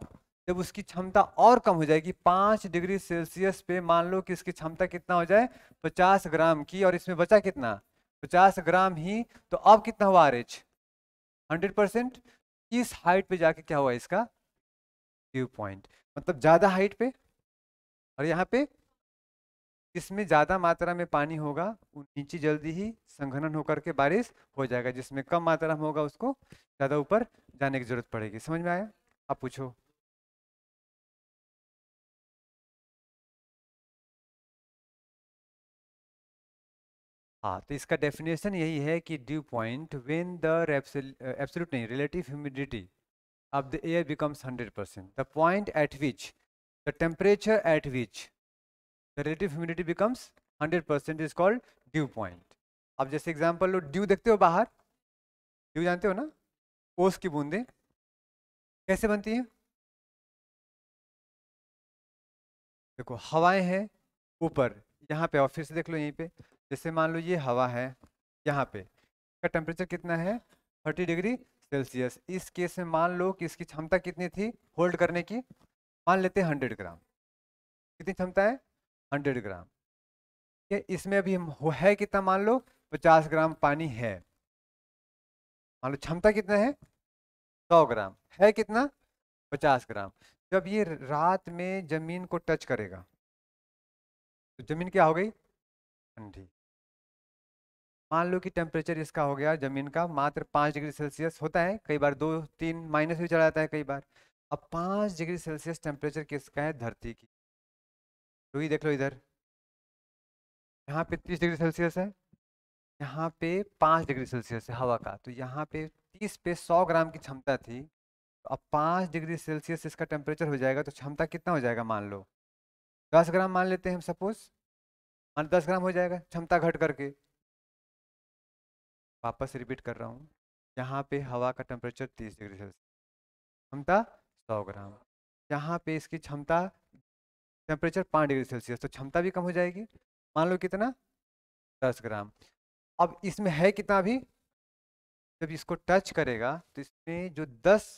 जब उसकी क्षमता और कम हो जाएगी 5 डिग्री सेल्सियस पे, मान लो कि इसकी क्षमता कितना हो जाए 50 ग्राम की, और इसमें बचा कितना 50 ग्राम ही, तो अब कितना हुआ RH 100%। इस हाइट पे जाके क्या हुआ इसका ड्यू पॉइंट, मतलब ज्यादा हाइट पे, और यहाँ पे जिसमें ज्यादा मात्रा में पानी होगा वो नीचे जल्दी ही संघनन होकर के बारिश हो जाएगा, जिसमें कम मात्रा में होगा उसको ज्यादा ऊपर जाने की जरूरत पड़ेगी। समझ में आया, आप पूछो। हाँ, तो इसका डेफिनेशन यही है कि dew point when the absolute नहीं relative humidity of the air becomes 100%, the point at which the temperature at which the relative humidity becomes 100% is called dew point। अब जैसे एग्जांपल लो, ड्यू देखते हो बाहर, ड्यू जानते हो ना, ओस की बूंदें कैसे बनती हैं, देखो हवाएं हैं ऊपर यहाँ पे, और फिर से देख लो यहीं पे, जैसे मान लो ये हवा है यहाँ पे, इसका टेम्परेचर कितना है 30 डिग्री सेल्सियस। इस केस में मान लो कि इसकी क्षमता कितनी थी होल्ड करने की, मान लेते हैं 100 ग्राम, कितनी क्षमता है 100 ग्राम। ठीक है, इसमें अभी है कितना, मान लो 50 ग्राम पानी है, मान लो क्षमता कितना है 100 ग्राम, है कितना 50 ग्राम। जब ये रात में जमीन को टच करेगा तो जमीन क्या हो गई ठंडी, मान लो कि टेम्परेचर इसका हो गया जमीन का मात्र 5 डिग्री सेल्सियस, होता है कई बार 2 3 माइनस भी चला जाता है कई बार। अब 5 डिग्री सेल्सियस टेम्परेचर किसका है धरती की, तो ये देख लो इधर, यहाँ पे 30 डिग्री सेल्सियस है, यहाँ पे 5 डिग्री सेल्सियस है हवा का, तो यहाँ पे 30 पे 100 ग्राम की क्षमता थी, तो अब 5 डिग्री सेल्सियस इसका टेम्परेचर हो जाएगा, तो क्षमता कितना हो जाएगा, मान लो 10 ग्राम मान लेते हैं हम सपोज, मान 10 ग्राम हो जाएगा क्षमता घट करके। वापस रिपीट कर रहा हूँ, यहाँ पे हवा का टेम्परेचर 30 डिग्री सेल्सियस, क्षमता 100 ग्राम, यहाँ पे इसकी क्षमता टेम्परेचर 5 डिग्री सेल्सियस, तो क्षमता भी कम हो जाएगी, मान लो कितना 10 ग्राम। अब इसमें है कितना अभी, जब इसको टच करेगा तो इसमें जो 10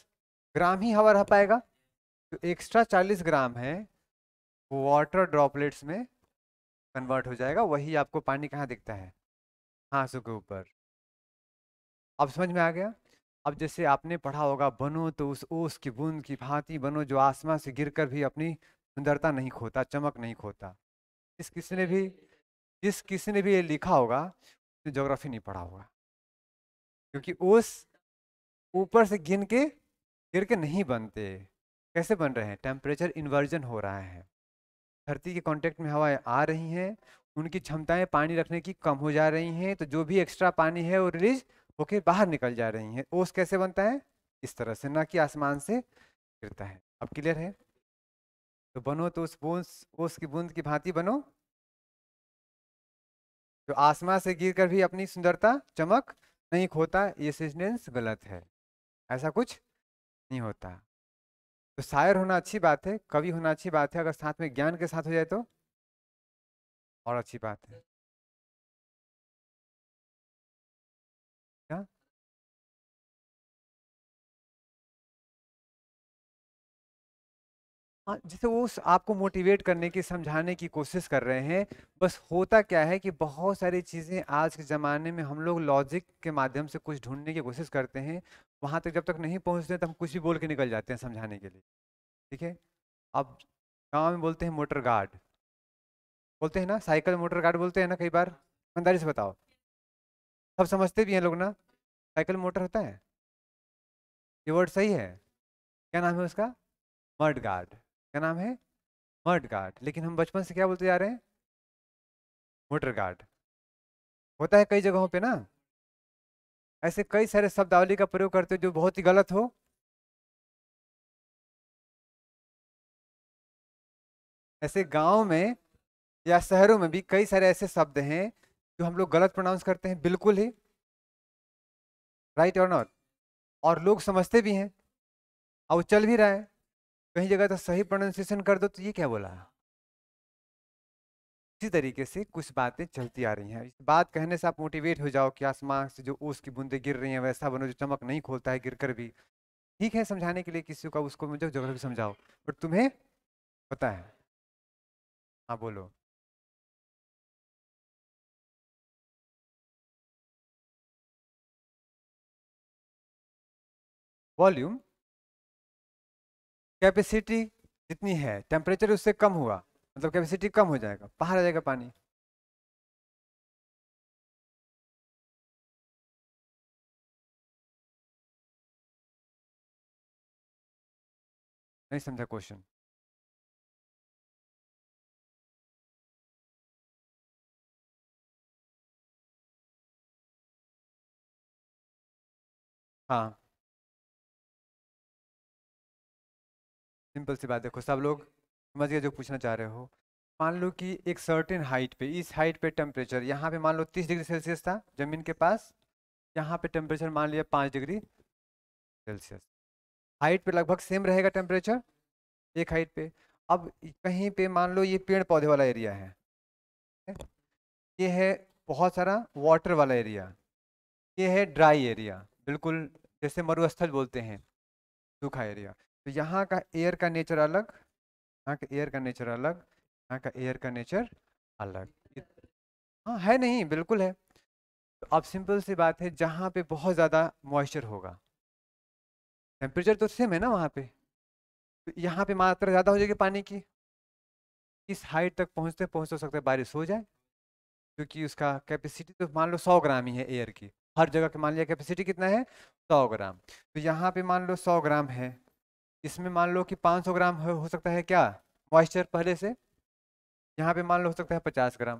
ग्राम ही हवा रह पाएगा, तो एक्स्ट्रा 40 ग्राम है वो वाटर ड्रॉपलेट्स में कन्वर्ट हो जाएगा, वही आपको पानी कहाँ दिखता है हाथों के ऊपर। अब समझ में आ गया। अब जैसे आपने पढ़ा होगा, बनो तो उस ओस की बूंद की भांति बनो जो आसमान से गिरकर भी अपनी सुंदरता नहीं खोता, चमक नहीं खोता। जिस किसी ने भी ये लिखा होगा उसने ज्योग्राफी नहीं पढ़ा होगा, क्योंकि ओस ऊपर से गिर के नहीं बनते, कैसे बन रहे हैं, टेम्परेचर इन्वर्जन हो रहा है, धरती के कांटेक्ट में हवाएं आ रही हैं, उनकी क्षमताएं पानी रखने की कम हो जा रही हैं, तो जो भी एक्स्ट्रा पानी है वो रिलीज होके बाहर निकल जा रही हैं। ओस कैसे बनता है? इस तरह से, ना कि आसमान से गिरता है। अब क्लियर है? तो बनो तो उस बूंद, ओस की बूंद की भांति बनो, जो आसमान से गिरकर भी अपनी सुंदरता चमक नहीं खोता। ये सेंटेंस गलत है, ऐसा कुछ नहीं होता। तो शायर होना अच्छी बात है, कवि होना अच्छी बात है, अगर साथ में ज्ञान के साथ हो जाए तो और अच्छी बात है। क्या? हाँ, जैसे वो आपको मोटिवेट करने की, समझाने की कोशिश कर रहे हैं। बस होता क्या है कि बहुत सारी चीज़ें आज के ज़माने में हम लोग लॉजिक के माध्यम से कुछ ढूंढने की कोशिश करते हैं, वहां तक जब तक नहीं पहुंचते तब हम कुछ भी बोल के निकल जाते हैं समझाने के लिए। ठीक है? अब गाँव में बोलते हैं मोटर गार्ड, बोलते हैं ना, साइकिल मोटर गार्ड बोलते हैं ना कई बार। ईमानदारी से बताओ, सब समझते भी हैं लोग ना, साइकिल मोटर होता है, ये वर्ड सही है। क्या नाम है उसका? Mud guard. क्या नाम है? Mud guard. लेकिन हम बचपन से क्या बोलते जा रहे हैं? Motor guard. होता है कई जगहों पे ना, ऐसे कई सारे शब्दावली का प्रयोग करते हो जो बहुत ही गलत हो। ऐसे गांव में या शहरों में भी कई सारे ऐसे शब्द हैं जो हम लोग गलत प्रोनाउंस करते हैं, बिल्कुल ही। राइट और नॉट? और लोग समझते भी हैं, और वो चल भी रहा है। कहीं जगह तो सही प्रोनाउंसिएशन कर दो तो ये क्या बोला। इसी तरीके से कुछ बातें चलती आ रही हैं। इस बात कहने से आप मोटिवेट हो जाओ कि आसमान से जो ओस की बूंदें गिर रही हैं वैसा बनो जो चमक नहीं खोलता है गिरकर भी। ठीक है, समझाने के लिए किसी को उसको मुझे जगह भी समझाओ, बट तुम्हें पता है। हाँ बोलो। वॉल्यूम, कैपेसिटी जितनी है, टेम्परेचर उससे कम हुआ मतलब कैपेसिटी कम हो जाएगा, बाहर आ जाएगा पानी। नहीं समझा क्वेश्चन। हाँ, सिंपल सी बात, देखो सब लोग समझ गए जो पूछना चाह रहे हो। मान लो कि एक सर्टेन हाइट पे, इस हाइट पे टेम्परेचर, यहाँ पे मान लो 30 डिग्री सेल्सियस था जमीन के पास, यहाँ पे टेम्परेचर मान लिया 5 डिग्री सेल्सियस। हाइट पे लगभग सेम रहेगा टेम्परेचर, एक हाइट पे। अब कहीं पे मान लो ये पेड़ पौधे वाला एरिया है, ये है बहुत सारा वाटर वाला एरिया, ये है ड्राई एरिया, बिल्कुल जैसे मरुस्थल बोलते हैं, सूखा एरिया। तो यहाँ का एयर का नेचर अलग, यहाँ का एयर का नेचर अलग, यहाँ का एयर का नेचर अलग। हाँ है, नहीं बिल्कुल है। तो अब सिंपल सी बात है, जहाँ पे बहुत ज़्यादा मॉइस्चर होगा, टेम्परेचर तो सेम है ना वहाँ पे, तो यहाँ पे मात्रा ज़्यादा हो जाएगी पानी की। इस हाइट तक पहुँचते पहुँचते हो सकता है बारिश हो जाए, क्योंकि उसका कैपेसिटी तो मान लो 100 ग्राम ही है एयर की। हर जगह का मान लिया कैपेसिटी कितना है, 100 ग्राम। तो यहाँ पे मान लो 100 ग्राम है, इसमें मान लो कि 500 ग्राम हो सकता है क्या, मॉइस्चर पहले से। यहाँ पे मान लो हो सकता है 50 ग्राम।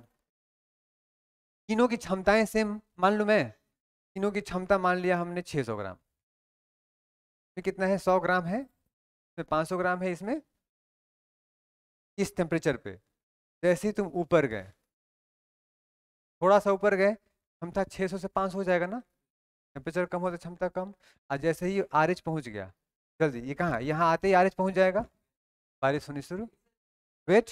तीनों की क्षमताएं सेम मान लूँ मैं, तीनों की क्षमता मान लिया हमने 600 ग्राम। ये कितना है, 100 ग्राम है, इसमें 500 ग्राम है, इसमें इस टेम्परेचर पे। जैसे ही तुम ऊपर गए, थोड़ा सा ऊपर गए, क्षमता 600 से 500 हो जाएगा ना, टेम्परेचर कम होता क्षमता कम। और जैसे ही आरएच पहुंच गया, जल्दी ये कहाँ, यहाँ आते ही आरएच पहुंच जाएगा, बारिश होनी शुरू। वेट,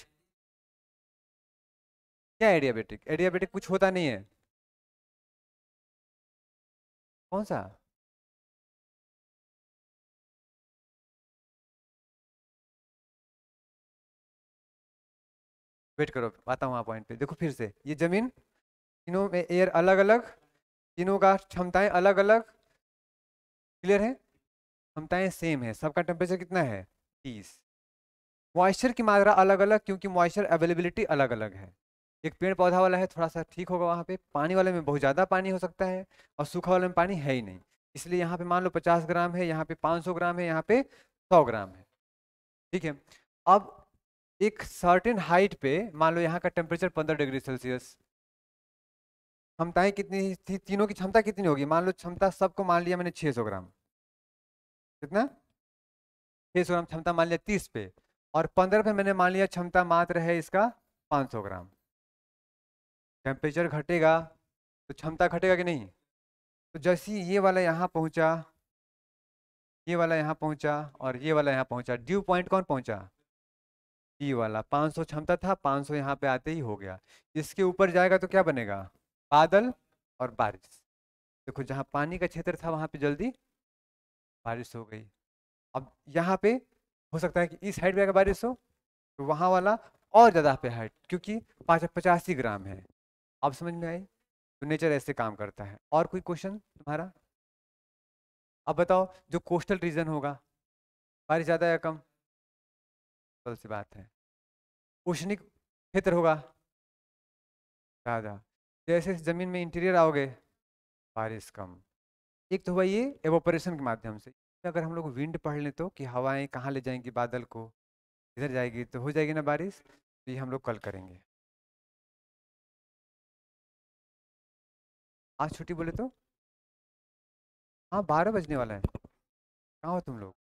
क्या एडियाबेटिक? एडियाबेटिक कुछ होता नहीं है। कौन सा? वेट करो, आता हूँ पॉइंट पे। देखो फिर से, ये जमीन, तीनों में एयर अलग अलग, तीनों का क्षमताएं अलग अलग। क्लियर है? क्षमताएं सेम है, सबका टेम्परेचर कितना है, 30। मॉइस्चर की मात्रा अलग अलग, क्योंकि मॉइस्चर अवेलेबिलिटी अलग अलग है। एक पेड़ पौधा वाला है थोड़ा सा ठीक होगा, वहाँ पे पानी वाले में बहुत ज़्यादा पानी हो सकता है, और सूखा वाले में पानी है ही नहीं। इसलिए यहाँ पे मान लो 50 ग्राम है, यहाँ पे 500 ग्राम है, यहाँ पे 100 ग्राम है। ठीक है? अब एक सर्टेन हाइट पे मान लो यहाँ का टेम्परेचर 15 डिग्री सेल्सियस, क्षमताएं कितनी थी, तीनों की क्षमता कितनी होगी, मान लो क्षमता सबको मान लिया मैंने 600 ग्राम, कितना 600 ग्राम क्षमता मान लिया 30 पे, और 15 पे मैंने मान लिया क्षमता मात्र है इसका 500 ग्राम। टेम्परेचर घटेगा तो क्षमता घटेगा कि नहीं। तो जैसे ही ये वाला यहाँ पहुंचा, ये वाला यहाँ पहुंचा और ये वाला यहाँ पहुंचा, ड्यू पॉइंट कौन पहुंचा, ये वाला 500 क्षमता था, 500 यहाँ पे आते ही हो गया। इसके ऊपर जाएगा तो क्या बनेगा, बादल और बारिश। देखो जहाँ पानी का क्षेत्र था वहां पे जल्दी बारिश हो गई। अब यहाँ पे हो सकता है कि इस हाइट पे अगर बारिश हो तो वहां वाला और ज्यादा पे हाइट, क्योंकि 85 ग्राम है। अब समझ में आई। तो नेचर ऐसे काम करता है। और कोई क्वेश्चन तुम्हारा। अब बताओ जो कोस्टल रीजन होगा बारिश ज्यादा या कम, सिंपल सी बात है। ओशनिक क्षेत्र होगा ज्यादा। जैसे जमीन में इंटीरियर आओगे बारिश कम। एक तो हुआ ये एवोपरेशन के माध्यम से। अगर हम लोग विंड पढ़ लें तो कि हवाएं कहाँ ले जाएंगी बादल को, इधर जाएगी तो हो जाएगी ना बारिश। तो ये हम लोग कल करेंगे। आज छुट्टी बोले तो हाँ 12 बजने वाला है। कहाँ हो तुम लोग।